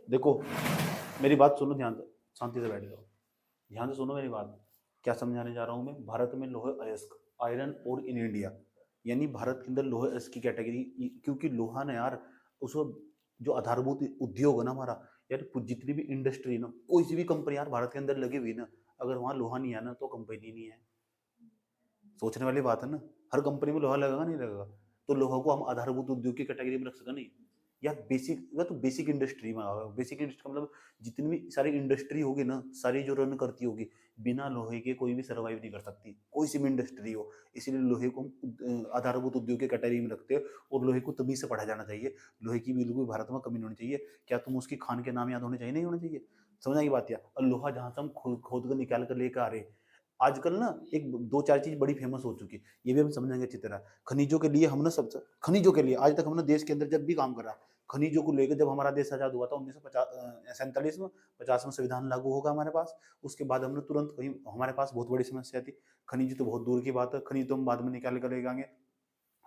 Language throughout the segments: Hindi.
देखो, मेरी बात सुनो ध्यान से, शांति से बैठ जाओ, ध्यान से सुनो मेरी बात। क्या समझाने जा रहा हूँ मैं? भारत में लोहे अयस्क, आयरन और इन इंडिया, यानी भारत के अंदर लोहे अयस्क की कैटेगरी, क्योंकि लोहा ना यार, उसको जो आधारभूत उद्योग है ना हमारा, यार जितनी भी इंडस्ट्री ना, कोई सी भी कंपनी यार भारत के अंदर लगी हुई ना, अगर वहाँ लोहा नहीं है ना तो कंपनी नहीं है। सोचने वाली बात है ना। हर कंपनी में लोहा लगेगा नहीं लगेगा? तो लोहा को हम आधारभूत उद्योग की कैटेगरी में रख सका नहीं? या बेसिक, या तो बेसिक इंडस्ट्री में आएगा। बेसिक इंडस्ट्री का मतलब जितनी भी सारी इंडस्ट्री होगी ना, सारी जो रन करती होगी, बिना लोहे के कोई भी सर्वाइव नहीं कर सकती, कोई सी भी इंडस्ट्री हो। इसीलिए लोहे को हम आधारभूत उद्योग की कैटेगरी में रखते हैं। और लोहे को तभी से पढ़ा जाना चाहिए। लोहे की बिल्कुल भारत में कमी नहीं होनी चाहिए। क्या तुम उसकी खान के नाम याद होने चाहिए? नहीं होने चाहिए। समझ आई बात? या और लोहा जहां से हम खोद खोद कर निकाल कर लेकर आ रहे हैं, आजकल ना एक दो चार चीज बड़ी फेमस हो चुकी है, ये भी हम समझेंगे अच्छी तरह। खनिजों के लिए हमने सब, खनिजों के लिए आज तक हमने देश के अंदर जब भी काम करा, खनिजों को लेकर, जब हमारा देश आजाद हुआ था 1947 में, 50 में संविधान लागू होगा हमारे पास। उसके बाद हमने तुरंत, कहीं हमारे पास बहुत बड़ी समस्या थी। खनिज तो बहुत दूर की बात है, खनिज तो हम बाद में निकाल कर ले जाएंगे।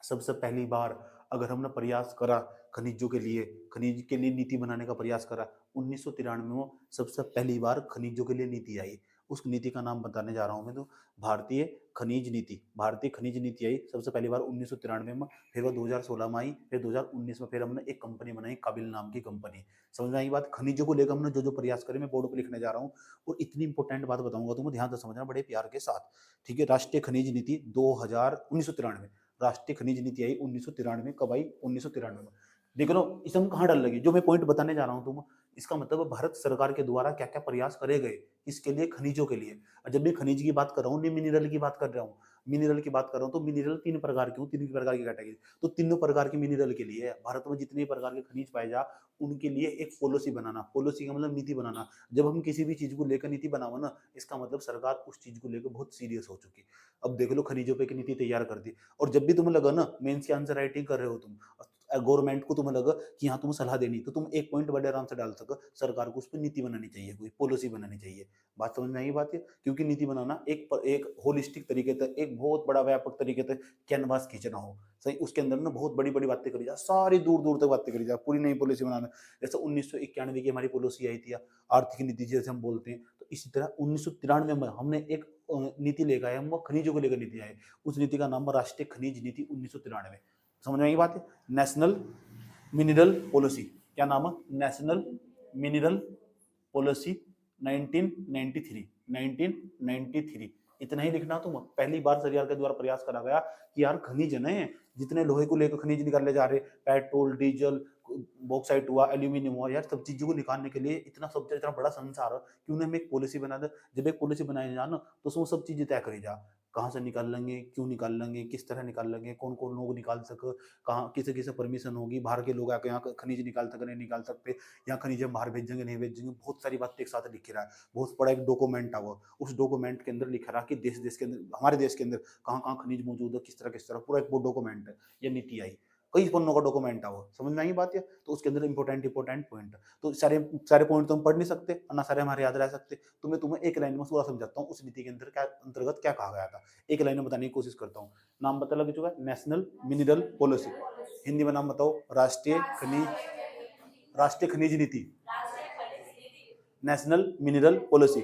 सबसे पहली बार अगर हमने प्रयास करा खनिजों के लिए, खनिज के लिए नीति बनाने का प्रयास करा, 1993 में सबसे पहली बार खनिजों के लिए नीति आई। उस नीति का नाम बताने जा रहा हूं मैं तो, भारतीय खनिज नीति। भारतीय खनिज नीति आई सबसे पहली बार 1993 में, फिर वो 2016 में आई, फिर 2019 में फिर हमने एक कंपनी बनाई, काबिल नाम की कंपनी। समझ में आई बात? खनिजों को लेकर हमने जो जो प्रयास करे, मैं बोर्ड पर लिखने जा रहा हूँ। और इतनी इंपॉर्टेंट बात बताऊंगा, तुम्हें ध्यान से समझना बड़े प्यार के साथ। ठीक है? राष्ट्रीय खनिज नीति 1993, राष्ट्रीय खनिज नीति आई 1993। कब आई? 1993 में। देख लो इसमें कहाँ डर लगी, जो मैं पॉइंट बताने जा रहा हूँ तुम, इसका मतलब भारत सरकार के द्वारा क्या क्या प्रयास करे गए इसके लिए, खनिजों के लिए। और जब भी खनिज की बात कर रहा हूँ, नहीं मिनरल की बात कर रहा हूँ, मिनरल की बात कर रहा हूँ, तो मिनरल तीन प्रकार के हूँ, तीन प्रकार की कैटेगरी। तो तीनों प्रकार के मिनरल के लिए भारत में जितने प्रकार के खनिज पाए जा, उनके लिए एक पॉलिसी बनाना। पॉलिसी का मतलब नीति बनाना। जब हम किसी भी चीज को लेकर नीति बनाओ ना, इसका मतलब सरकार उस चीज को लेकर बहुत सीरियस हो चुकी। अब देख लो खनिजों पे एक नीति तैयार कर दी। और जब भी तुम्हें लगा ना मेंस की आंसर राइटिंग कर रहे हो तुम, गवर्नमेंट को तुम्हें लगा कि हाँ तुम्हें सलाह देनी, तो तुम एक पॉइंट बड़े आराम से डाल सको, सरकार को उस पर नीति बनानी चाहिए, कोई पॉलिसी बनानी चाहिए। बात समझ में आई? बात है, क्योंकि नीति बनाना एक होलिस्टिक तरीके तक, एक बहुत बड़ा व्यापक तरीके तक कैनवास खींचना हो। सही? उसके अंदर ना बहुत बड़ी बड़ी बातें करी जा, सारी दूर दूर तक बातें करी जा, पूरी नई पॉलिसी बनाना। जैसे 1991 की हमारी पॉलिसी आई थी, आर्थिक नीति जैसे हम बोलते हैं, तो इसी तरह 1993 में हमने एक नीति लेकर आए, हम वो खनिजों को लेकर नीति आए। उस नीति का नाम राष्ट्रीय खनिज नीति 1993। समझ में आई बात है? National mineral policy. क्या नाम है? National mineral policy 1993। 1993 इतना ही लिखना तुम। पहली बार सरकार के द्वारा प्रयास करा गया कि यार खनिज है ना, जितने लोहे को लेकर खनिज निकाले जा रहे, पेट्रोल, डीजल, बॉक्साइट हुआ, एल्यूमिनियम हुआ, यार सब चीजों को निकालने के लिए इतना सब इतना बड़ा संसार है, क्यों ना हम एक पॉलिसी बना दे। जब एक पॉलिसी बनाई जा ना, तो उसमें सब चीजें तय करी जा, कहाँ से निकाल लेंगे, क्यों निकाल लेंगे, किस तरह निकाल लेंगे, कौन कौन लोग निकाल सके, कहाँ किसे किसे परमिशन होगी, बाहर के लोग आके यहाँ खनिज निकाल सकते नहीं निकाल सकते, यहाँ खनिज हम बाहर भेजेंगे नहीं भेजेंगे, बहुत सारी बातें एक साथ लिखी रहा है। बहुत बड़ा एक डॉक्यूमेंट है वो। उस डॉक्यूमेंट के अंदर लिखा रहा कि देश देश के अंदर, हमारे देश के अंदर कहाँ कहाँ खनिज मौजूद है, किस तरह, पूरा एक वो डॉक्यूमेंट है। ये नीति आई, कई पन्नों का डॉक्यूमेंट है वो। समझ में आई बात? है तो उसके अंदर इंपॉर्टेंट इंपॉर्टेंट पॉइंट, तो सारे सारे पॉइंट तो हम पढ़ नहीं सकते, ना सारे हमारे याद रह सकते। तो मैं तुम्हें एक लाइन में पूरा समझाता हूँ उस नीति के अंदर क्या अंतर्गत क्या कहा गया था। एक लाइन में बताने की कोशिश करता हूँ। नाम पता लग चुका है, नेशनल मिनरल पॉलिसी। हिंदी में नाम बताओ, राष्ट्रीय खनिज नीति, नेशनल मिनरल पॉलिसी।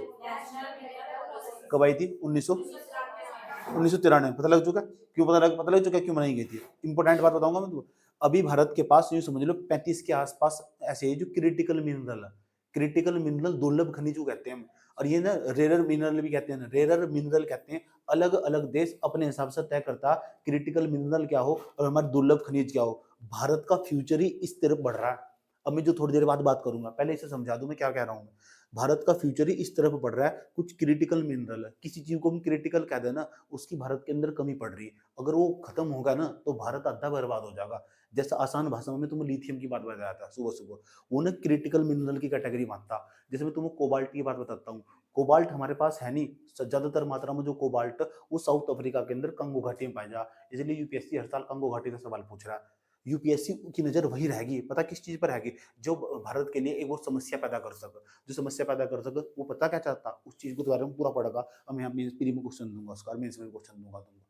कब आई थी? 1993। पता लग चुका? क्यों पता लग चुका क्यों बनाई गई थी? इंपॉर्टेंट बात बताऊंगा मैं तुमको। अभी भारत के पास यूं समझ लो 35 के आसपास ऐसे जो क्रिटिकल मिनरल है। क्रिटिकल मिनरल दुर्लभ खनिजों कहते हैं हम। और ये ना रेरर मिनरल भी कहते हैं, रेरर मिनरल कहते हैं। अलग अलग देश अपने हिसाब से तय करता क्रिटिकल मिनरल क्या हो और हमारे दुर्लभ खनिज क्या हो। भारत का फ्यूचर ही इस तरफ बढ़ रहा है। अब मैं जो थोड़ी देर बाद बात करूंगा, पहले इसे समझा दूं मैं क्या कह रहा हूं। भारत का फ्यूचर ही इस तरफ बढ़ रहा है। कुछ क्रिटिकल मिनरल है, किसी चीज को हम क्रिटिकल कह देना, उसकी भारत के अंदर कमी पड़ रही है। अगर वो खत्म होगा ना तो भारत आधा बर्बाद हो जाएगा। जैसे आसान भाषा में तुम्हें लिथियम की बात बताया था सुबह सुबह, वो ना क्रिटिकल मिनरल की कैटेगरी मानता। जैसे मैं तुम्हें कोबाल्ट की बात बताता हूँ। कोबाल्ट हमारे पास है नहीं, ज्यादातर मात्रा में जो कोबाल्ट वो साउथ अफ्रीका के अंदर कंगो घाटी में पाया जा। इसलिए यूपीएससी हर साल कंगो घाटी का सवाल पूछ रहा है। यूपीएससी की नजर वही रहेगी, पता किस चीज पर रहेगी? जो भारत के लिए एक वो समस्या पैदा कर सके, जो समस्या पैदा कर सके, वो पता क्या चाहता, उस चीज के बारे में पूरा पढ़ेगा। अब मैं मेंस प्री में क्वेश्चन दूंगा उसका, मेंस में क्वेश्चन दूंगा तुमको।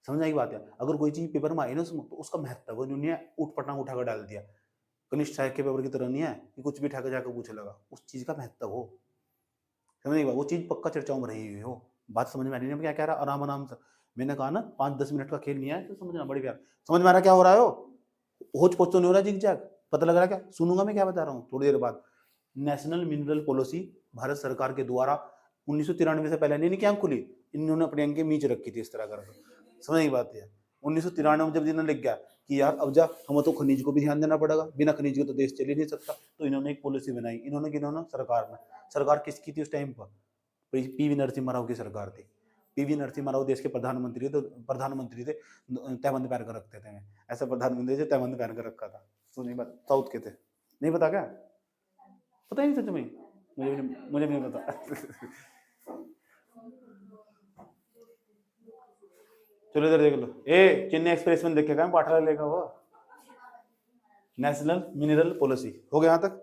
समझ आई बात है? अगर कोई चीज पेपर में आई ना उसमें, तो उसका महत्व उन्होंने उठ पटांग उठाकर डाल दिया। कनिष्ठ सहायक के पेपर की तरह नहीं है कि कुछ भी ठाकर जाकर पूछ लगा, उस चीज का महत्व हो, समझ वो चीज पक्का चर्चाओं में रही हुई हो। बात समझ में आ रही है क्या कह रहा, आराम आराम से। मैंने कहा ना 5-10 मिनट का खेल नहीं है तो समझना बड़ी प्यार। समझ में आ रहा क्या हो रहा है हो, होच पोच तो नहीं हो रहा जिग जैग, पता लग रहा है क्या, सुनूंगा मैं क्या बता रहा हूँ थोड़ी देर बाद। नेशनल मिनरल पॉलिसी भारत सरकार के द्वारा 1993 से पहले नहीं क्या खुली, इन्होंने अपने अंक नीचे रखी थी इस तरह कर, समझ की बात है। 1993 में जब इन्होंने लिख गया कि यार अब जा हमें तो खनिज को भी ध्यान देना पड़ेगा, बिना खनिज के तो देश चल ही नहीं सकता, तो इन्होंने एक पॉलिसी बनाई। इन्होंने सरकार ने, सरकार किसकी थी उस टाइम पर, पीवी नरसिम्हा राव की सरकार थी। पीवी नरसिम्हा राव देश के प्रधानमंत्री, तो प्रधानमंत्री थे, तहबंद पहन कर रखते थे, ऐसा प्रधानमंत्री थे तहबंद पहन कर रखा था। तो नहीं बात साउथ के थे, नहीं पता क्या, पता ही नहीं था तुम्हें, मुझे भी नहीं पता। चलो इधर देख लो, ए चेन्नई एक्सप्रेस में देखेगा पाठा लेगा वो नेशनल मिनरल पॉलिसी। हो गया यहाँ तक,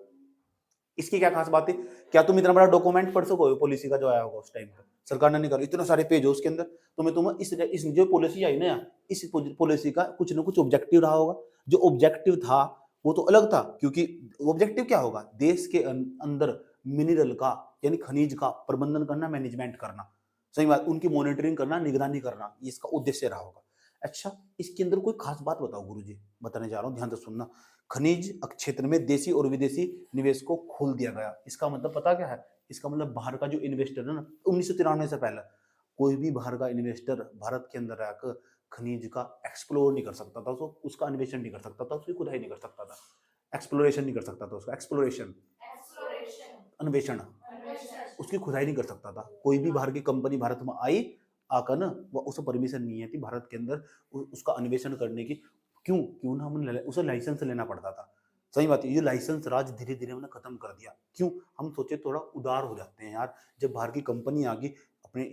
इसकी क्या खास बात है, क्या तुम इतना बड़ा डॉक्यूमेंट पढ़ सको पॉलिसी का जो आया होगा उस टाइम पर, सरकार ने निकाला इतने सारे पेज हो उसके अंदर, तुम इस जो पॉलिसी आई ना, इस पॉलिसी का कुछ ना कुछ ऑब्जेक्टिव रहा होगा। जो ऑब्जेक्टिव था वो तो अलग था, क्योंकि ऑब्जेक्टिव क्या होगा, देश के अंदर मिनरल का यानी खनिज का प्रबंधन करना, मैनेजमेंट करना, सही बात, उनकी मॉनिटरिंग करना, निगरानी करना, ये इसका उद्देश्य रहा होगा। अच्छा, इसके अंदर कोई खास बात बताओ गुरुजी, बताने जा रहा हूँ, ध्यान से सुनना। खनिज क्षेत्र में देशी और विदेशी निवेश को खोल दिया गया, इसका मतलब पता क्या है, इसका मतलब बाहर का जो इन्वेस्टर है ना, 1993 से पहले कोई भी बाहर का इन्वेस्टर भारत के अंदर आकर खनिज का एक्सप्लोर नहीं कर सकता था, उसका अन्वेषण नहीं कर सकता था, उसकी खुदाई नहीं कर सकता था, एक्सप्लोरेशन नहीं कर सकता था, उसका एक्सप्लोरेशन, अन्वेषण, उसकी खुदाई नहीं कर सकता था। कोई भी बाहर की कंपनी भारत में आई आकर ना, वो उसे परमिशन नहीं है थी भारत के अंदर उसका अन्वेषण करने की। क्यों ना हमने उसे लाइसेंस लेना पड़ता था, सही बात है। ये लाइसेंस राज धीरे धीरे हमने खत्म कर दिया। क्यों, हम सोचे थोड़ा उदार हो जाते हैं यार, जब बाहर की कंपनी आ गई अपने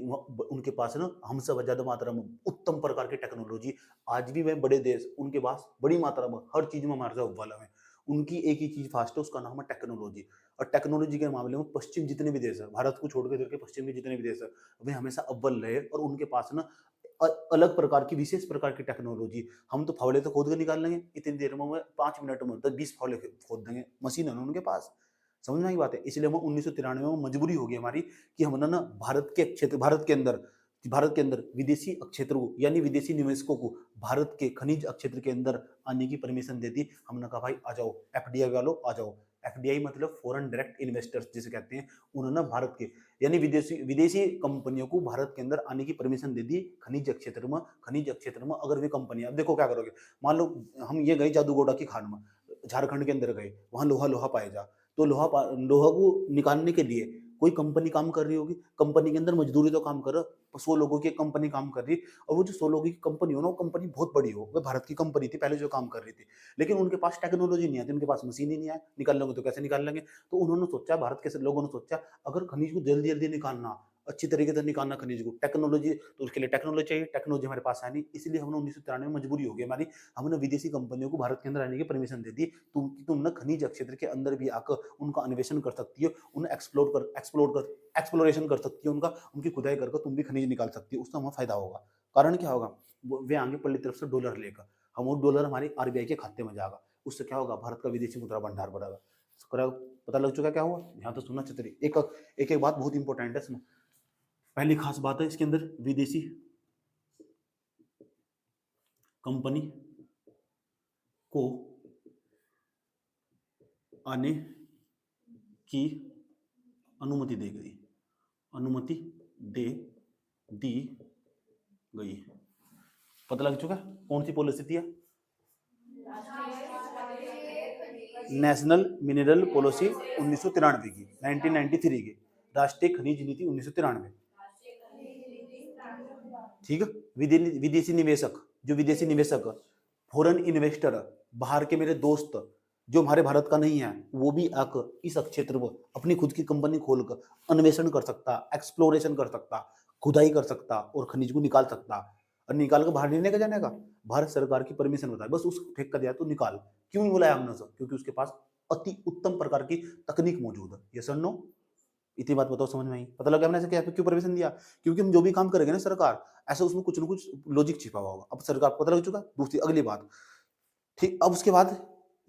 उनके पास ना हमसे ज्यादा मात्रा में उत्तम प्रकार की टेक्नोलॉजी, आज भी वह बड़े देश उनके पास बड़ी मात्रा में हर चीज में हमारे से अव्वल है। उनकी एक ही चीज फास्ट है, उसका नाम है टेक्नोलॉजी। और टेक्नोलॉजी के मामले में पश्चिम जितने भी देश है, भारत को छोड़ के पश्चिम के जितने भी देश है, वे हमेशा अव्वल रहे। और उनके पास ना अलग प्रकार की विशेष प्रकार की टेक्नोलॉजी, हम तो फावड़े तो खोद के निकाल लेंगे इतनी देर में, 5 मिनट में 10-20 फावड़े खोद देंगे, मशीन है ना उनके पास, समझ में आई बात है। इसलिए हम 1993 में मजबूरी होगी हमारी कि हमने ना भारत के अंदर विदेशी क्षेत्रों को यानी विदेशी निवेशकों को भारत के खनिज क्षेत्र के अंदर आने की परमिशन दे दी। हमने कहा भाई आ जाओ, एफडीआई वालों आ जाओ। एफडीआई मतलब फॉरेन डायरेक्ट इन्वेस्टर्स जिसे कहते हैं, उन्होंने भारत के यानी विदेशी कंपनियों को भारत के अंदर आने की परमिशन दे दी खनिज क्षेत्र में अगर वे कंपनियां, अब देखो क्या करोगे, मान लो हम ये गए जादूगोड़ा की खान में, झारखंड के अंदर गए, वहां लोहा पाया जा, तो लोहा को निकालने के लिए कोई कंपनी काम कर रही होगी, कंपनी के अंदर मजदूरी तो काम कर 100 लोगों की कंपनी काम कर रही, और वो जो 100 लोगों की कंपनी हो ना, वो कंपनी बहुत बड़ी हो, वो भारत की कंपनी थी पहले जो काम कर रही थी, लेकिन उनके पास टेक्नोलॉजी नहीं आती, उनके पास मशीन ही नहीं है, निकाल लेंगे तो कैसे निकाल लेंगे। तो उन्होंने सोचा, भारत के लोगों ने सोचा, अगर खनिज को जल्दी जल्दी निकालना, अच्छी तरीके से निकालना खनिज को, टेक्नोलॉजी, तो उसके लिए टेक्नोलॉजी चाहिए, टेक्नोलॉजी हमारे पास है नहीं, इसलिए हमने 1993 में मजबूरी हो गई हमारी, हमने विदेशी कंपनियों को भारत के अंदर आने की परमिशन दे दी। तुम ना खनिज क्षेत्र के अंदर भी आकर उनका अन्वेषण कर सकती हो, उन्हें एक्सप्लोरेशन कर सकती हो, उनकी खुदाई करके तुम भी खनिज निकाल सकती हो, उससे हमें फायदा होगा। कारण क्या होगा, वे आगे पल्ली तरफ से डॉलर लेकर, हम वो डॉलर हमारे आरबीआई के खाते में जाएगा, उससे क्या होगा, भारत का विदेशी मुद्रा भंडार बढ़ेगा। पता लग चुका क्या हुआ, यहाँ तो सुनना चाहिए। एक बात बहुत इंपॉर्टेंट है इसमें, पहली खास बात है इसके अंदर, विदेशी कंपनी को आने की अनुमति दी गई। पता लग चुका कौन सी पॉलिसी थी, नेशनल मिनरल पॉलिसी 1993 की, 1993 की राष्ट्रीय खनिज नीति 1993। ठीक है, विदेशी निवेशक फॉरेन इन्वेस्टर, बाहर के मेरे दोस्त जो हमारे भारत का नहीं है, वो भी आकर इस क्षेत्र में अपनी खुद की कंपनी खोलकर अन्वेषण कर सकता, एक्सप्लोरेशन कर सकता, खुदाई कर सकता और खनिज को निकाल सकता। और निकाल कर बाहर नहीं लेकर जाने का, भारत सरकार की परमिशन होता है, बस उस फेंक कर दिया तो निकाल। क्यों बुलाया हमने उसे, क्योंकि उसके पास अति उत्तम प्रकार की तकनीक मौजूद है। ये सर नो, इतनी बात बताओ समझ में आई। पता लगा हमने ऐसे क्या क्यों परमिशन दिया, क्योंकि हम जो भी काम करेंगे ना सरकार, ऐसा उसमें कुछ ना कुछ लॉजिक छिपा हुआ होगा। अब सरकार पता लग चुका। दूसरी अगली बात, ठीक, अब उसके बाद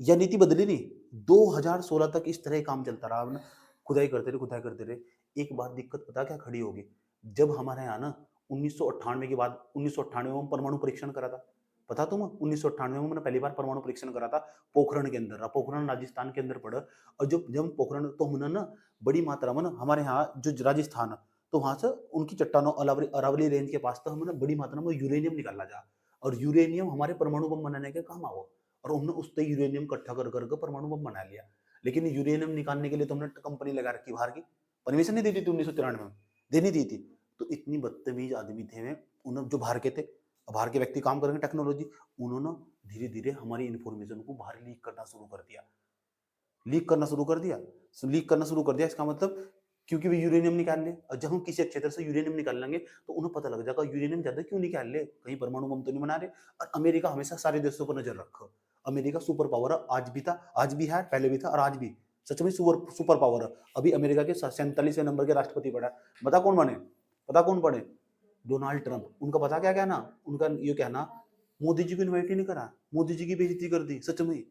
यह नीति बदली नहीं। 2016 तक इस तरह काम चलता रहा। ना खुदाई करते रहे। एक बार दिक्कत पता क्या खड़ी होगी, जब हमारे यहाँ ना 1998 के बाद 1998 में परमाणु परीक्षण करा था। पता तुम्हें 1998 में मैंने पहली बार परमाणु परीक्षण करा था पोखरण के अंदर। पोखरण राजस्थान के अंदर पड़ा। और जब जब पोखरण तो हमने ना बड़ी मात्रा में ना हमारे यहाँ जो राजस्थान है, तो वहां से उनकी चट्टानों अरावली रेंज के पास तो हमने बड़ी मात्रा में यूरेनियम निकाला जा। और यूरेनियम हमारे परमाणु बम बनाने के काम आओ। और हमने उससे यूरेनियम इकट्ठा कर करके परमाणु बम बना लिया। लेकिन यूरेनियम निकालने के लिए तो हमने कंपनी लगा रखी बाहर की, परमिशन नहीं दी थी 1993 में, देनी दी थी। तो इतनी बदतमीज आदमी थे वे, उन्होंने जो बाहर के थे, बाहर के व्यक्ति काम करेंगे टेक्नोलॉजी, उन्होंने धीरे धीरे हमारी इन्फॉर्मेशन को बाहर लीक करना शुरू कर दिया। लीक करना शुरू कर दिया। लीक करना शुरू कर दिया इसका मतलब क्योंकि वे यूरेनियम निकाल ले। और जब हम किसी क्षेत्र से यूरेनियम निकाल लेंगे तो उन्हें पता लग जाएगा यूरेनियम ज्यादा क्यों निकाल ले, कहीं परमाणु बम तो नहीं बना रहे। और अमेरिका हमेशा सारे देशों पर नजर रखो। अमेरिका सुपर पावर है, आज भी था, आज भी है, पहले भी था और आज भी सच में सुपर पावर है। अभी अमेरिका के 47वें नंबर के राष्ट्रपति पड़ा। बता कौन बने? पता कौन बने? Donald Trump. उनका पता क्या कहना? उनका ये कहना, मोदी जी को इन्वाइट ही नहीं करा, मोदी जी की बेइज्जती कर दी। सच में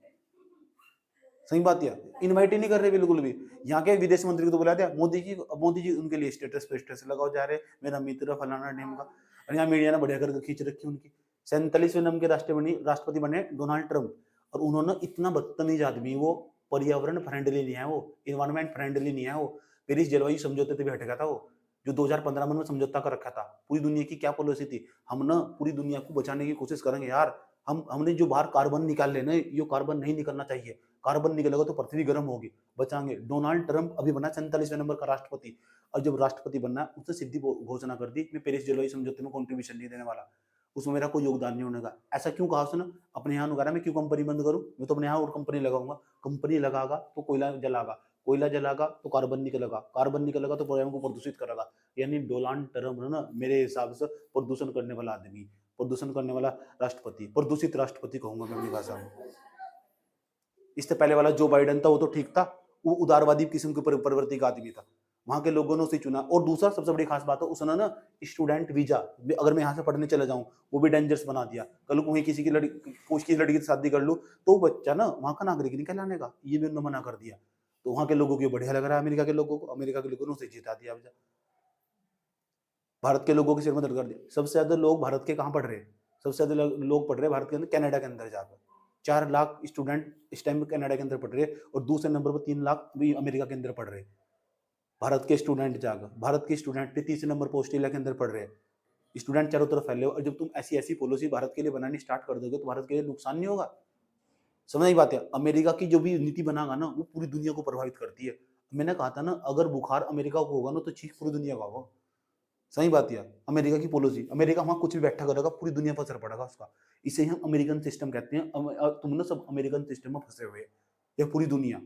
सही बात है, इनवाइट ही नहीं कर रहे बिल्कुल भी। यहाँ के विदेश मंत्री को तो बुला दिया मोदी जी उनके लिए स्टेटस पे स्टेटस लगाओ जा रहे, मेरा मित्र फलाना नेम का। और यहाँ मीडिया ने बढ़िया करके खींच रखी उनकी। 47वें नंबर के राष्ट्रपति बने डोनाल्ड ट्रंप। और उन्होंने इतना बदतमीज आदमी, वो पर्यावरण फ्रेंडली नहीं है, वो इन्वायरमेंट फ्रेंडली नहीं है, वो पेरिस जलवायु समझौते से भी हटेगा था वो, जो 2015 में समझौता कर रखा था। पूरी दुनिया की क्या पॉलिसी थी, हम ना पूरी दुनिया को बचाने की कोशिश करेंगे यार। हमने जो बाहर कार्बन निकाल लेना, ये कार्बन नहीं निकलना चाहिए, कार्बन निकलेगा तो पृथ्वी गर्म होगी, बचाएंगे। डोनाल्ड ट्रंप अभी बना 47वें नंबर का राष्ट्रपति। और जब राष्ट्रपति बनना, उसने सीधी घोषणा कर दी, मैं पेरिस जलवायु समझौते में कंट्रीब्यूशन नहीं देने वाला, उसमें मेरा कोई योगदान नहीं होने का। ऐसा क्यों कहा उसने? अपने यहाँ उगारा, मैं क्यों कंपनी बंद करूं, मैं तो अपने यहाँ और कंपनी लगाऊंगा। कंपनी लगागा तो कोयला जलागा, कोयला जलागा तो कार्बन निकलेगा, कार्बन निकलेगा तो पर्यावरण को प्रदूषित करेगा। यानी डोनाल्ड ट्रंप ना मेरे हिसाब से प्रदूषण करने वाला आदमी, प्रदूषण करने वाला राष्ट्रपति, प्रदूषित राष्ट्रपति कहूंगा मैं अपनी भाषा में। इससे पहले वाला जो बाइडेन था वो तो ठीक था, वो उदारवादी किस्म के प्रवृत्ति का आदमी था, वहां के लोगों ने उसे चुना। और दूसरा सबसे बड़ी खास बात है, उसने ना स्टूडेंट वीजा, अगर मैं यहाँ से पढ़ने चले जाऊं, वो भी डेंजरस बना दिया। कल को वहीं किसी की लड़की से शादी कर लूं तो बच्चा ना वहां का नागरिक नहीं कहलाने का, ये भी उन्होंने मना कर दिया। तो वहां के लोगों को बढ़िया लग रहा है, अमेरिका के लोगों को, अमेरिका के लोगों ने उसे जिता दिया। भारत के लोगों के सिर में दर्द कर दिया। सबसे ज्यादा लोग भारत के कहाँ पढ़ रहे हैं? सबसे ज्यादा लोग पढ़ रहे हैं भारत के अंदर कनाडा के अंदर जाकर। 4 लाख स्टूडेंट इस टाइम कनाडा के अंदर पढ़ रहे हैं। और दूसरे नंबर पर 3 लाख भी अमेरिका के अंदर पढ़ रहे हैं, भारत के स्टूडेंट जाकर। भारत के स्टूडेंट तीसरे नंबर पर ऑस्ट्रेलिया के अंदर पढ़ रहे हैं। स्टूडेंट चारों तरफ फैले हो। और जब तुम ऐसी पॉलिसी भारत के लिए बनानी स्टार्ट कर दोगे तो भारत के लिए नुकसान नहीं होगा? समझ नहीं बात है। अमेरिका की जो भी नीति बनागा ना, वो पूरी दुनिया को प्रभावित करती है। मैंने कहा था ना, अगर बुखार अमेरिका को होगा ना तो चीख पूरी दुनिया का होगा। सही बात है। अमेरिका की पॉलिसी, अमेरिका वहां कुछ भी बैठा करेगा, पूरी दुनिया पर असर पड़ेगा उसका। इसे हम अमेरिकन सिस्टम कहते हैं। तुम ना सब अमेरिकन सिस्टम में फंसे हुए, या पूरी दुनिया।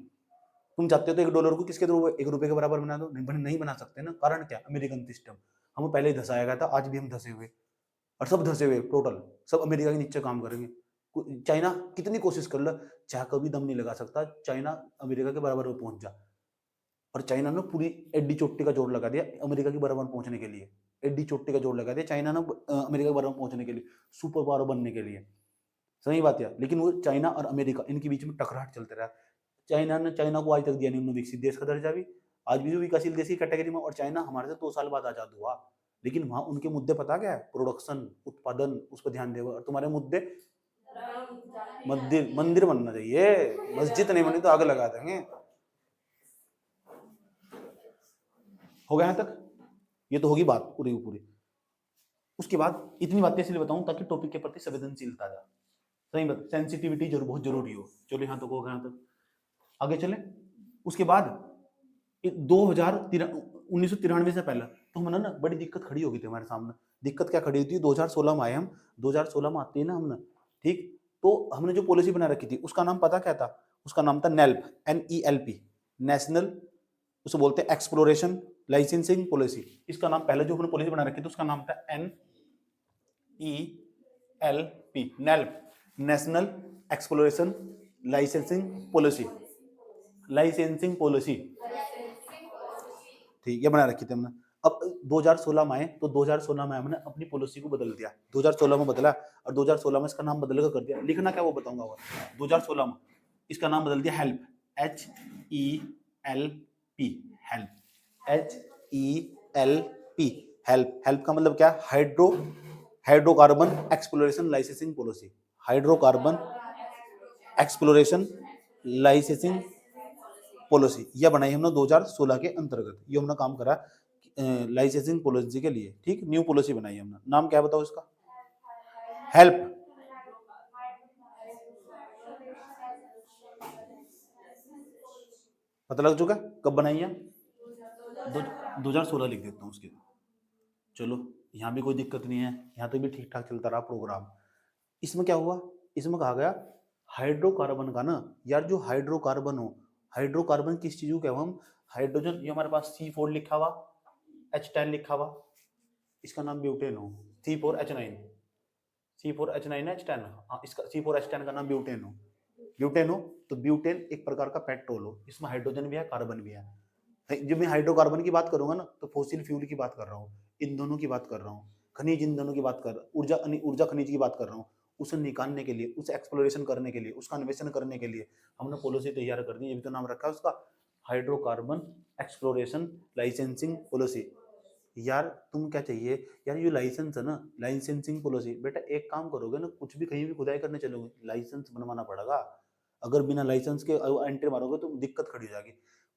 तुम चाहते हो तो $1 को किसके थ्रू, ₹1 के बराबर बना दो, नहीं बना सकते ना। कारण क्या? American system. हमें पहले ही धसाया गया था, आज भी हम धसे हुए। और सब धसे हुए टोटल, सब अमेरिका के नीचे काम करेंगे। चाइना कितनी कोशिश कर लो, चाहे कभी दम नहीं लगा सकता चाइना अमेरिका के बराबर में पहुंच जा। और चाइना ने पूरी एड्डी चोटी का जोर लगा दिया अमेरिका के बराबर पहुंचने के लिए। एड्डी चोटी का जोर लगा दिया चाइना ने अमेरिका के बराबर पहुंचने के लिए, सुपर पावर बनने के लिए। सही बात है। लेकिन वो चाइना और अमेरिका, इनके बीच में टकराहट चलते रहा। चाइना को आज तक दिया नहीं उन्होंने विकसित देश का दर्जा भी, आज भी विकासशील देश की कैटेगरी में। और चाइना हमारे से 2 साल बाद आजाद हुआ। लेकिन वहां उनके मुद्दे पता क्या है? प्रोडक्शन, उत्पादन, उस पर ध्यान देगा। और तुम्हारे मुद्दे मंदिर बनना चाहिए, मस्जिद नहीं बनी तो आग लगा देंगे। हो गया यहाँ तक? ये तो होगी बात पूरी की पूरी। उसके बाद इतनी बातें इसलिए बताऊं ताकि टॉपिक के प्रति संवेदनशीलता जा, सही बात, सेंसिटिविटी बहुत जरूरी हो। चलो यहाँ तक हो गया, यहाँ तक आगे चले। उसके बाद 1993 से पहले तो हमने ना बड़ी दिक्कत खड़ी हो गई थी हमारे सामने। दिक्कत क्या खड़ी हुई थी? 2016 में आए हम, 2016 में आते हैं ना हमने, ठीक। तो हमने जो पॉलिसी बना रखी थी उसका नाम पता क्या था? उसका नाम था नेल्प, NELP, नेशनल, उसे बोलते हैं एक्सप्लोरेशन लाइसेंसिंग पॉलिसी। इसका नाम पहले जो हमने पॉलिसी बना रखी थी उसका नाम था NELP, NELP, national exploration licensing policy, licensing policy, ठीक, ये बना रखी थी हमने। अब 2016 में आए तो 2016 में हमने अपनी पॉलिसी को बदल दिया। 2016 में बदला और 2016 में इसका नाम बदल कर दिया। लिखना क्या वो बताऊंगा। 2016 में इसका नाम बदल दिया help, HELP, help, HELP, help. Help का मतलब क्या? Hydrocarbon exploration licensing policy, hydrocarbon exploration licensing policy, यह बनाई हमने 2016 के अंतर्गत। ये हमने काम करा लाइसेंसिंग पॉलिसी के लिए, ठीक, न्यू पॉलिसी बनाई हमने। नाम क्या बताओ इसका? हेल्प। पता लग चुका कब बनाई है? 2016 लिख देता हूँ उसके। चलो यहाँ भी कोई दिक्कत नहीं है, यहाँ तक भी ठीक ठाक चलता रहा प्रोग्राम। इसमें क्या हुआ? इसमें कहा गया हाइड्रोकार्बन का ना यार, जो हाइड्रोकार्बन हो, हाइड्रोकार्बन किस चीज को क्या हम? हाइड्रोजन, ये हमारे पास C4 लिखा हुआ, H10 लिखा हुआ, इसका नाम ब्यूटेन हो, C4H9, C4H9 H10, हाँ इसका C4H10 का नाम ब्यूटेन हो। ब्यूटेन हो तो ब्यूटेन एक प्रकार का पेट्रोल हो, इसमें हाइड्रोजन भी है, कार्बन भी है। जब मैं हाइड्रोकार्बन की बात करूंगा ना तो फोसिल फ्यूल की बात कर रहा हूँ, ईंधनों की बात कर रहा हूँ, खनिज ईंधनों की बात कर रहा हूँ, ऊर्जा खनिज की बात कर रहा हूँ। उसे निकालने के लिए, उसे एक्सप्लोरेशन करने के लिए, उसका अन्वेषण करने के लिए हमने पॉलिसी तैयार कर दी। ये भी तो नाम रखा है उसका, हाइड्रोकार्बन एक्सप्लोरेशन लाइसेंसिंग पॉलिसी। यार तुम क्या चाहिए यार, ये लाइसेंस है ना, लाइसेंसिंग पॉलिसी, बेटा एक काम करोगे ना, कुछ भी कहीं भी खुदाई करने चलोगे लाइसेंस बनवाना पड़ेगा। अगर बिना लाइसेंस के एंट्री मारोगे तो दिक्कत खड़ी हो जाएगी।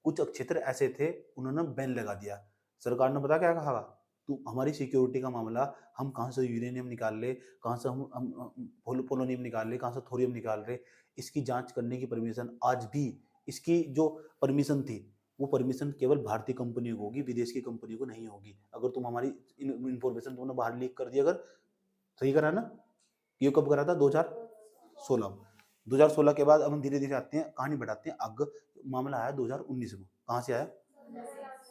कुछ क्षेत्र ऐसे थे, उन्होंने बैन लगा दिया। सरकार ने पता क्या कहा? तू हमारी सिक्योरिटी का मामला, हम कहाँ से यूरेनियम निकाल ले, कहाँ से हम पोलोनियम निकाल ले, कहाँ से थोरियम निकाल रहे, इसकी जांच करने की परमिशन आज भी, इसकी जो परमिशन थी वो परमिशन केवल भारतीय कंपनी को होगी, विदेश की कंपनी को नहीं होगी। अगर तुम हमारी इंफॉर्मेशन तुमने बाहर लीक कर दी, अगर सही करा ना, ये कब करा था? 2016। 2016 के बाद अब हम धीरे धीरे आते हैं, कहानी बढ़ाते हैं आगे। मामला आया 2019 में। कहाँ से आया?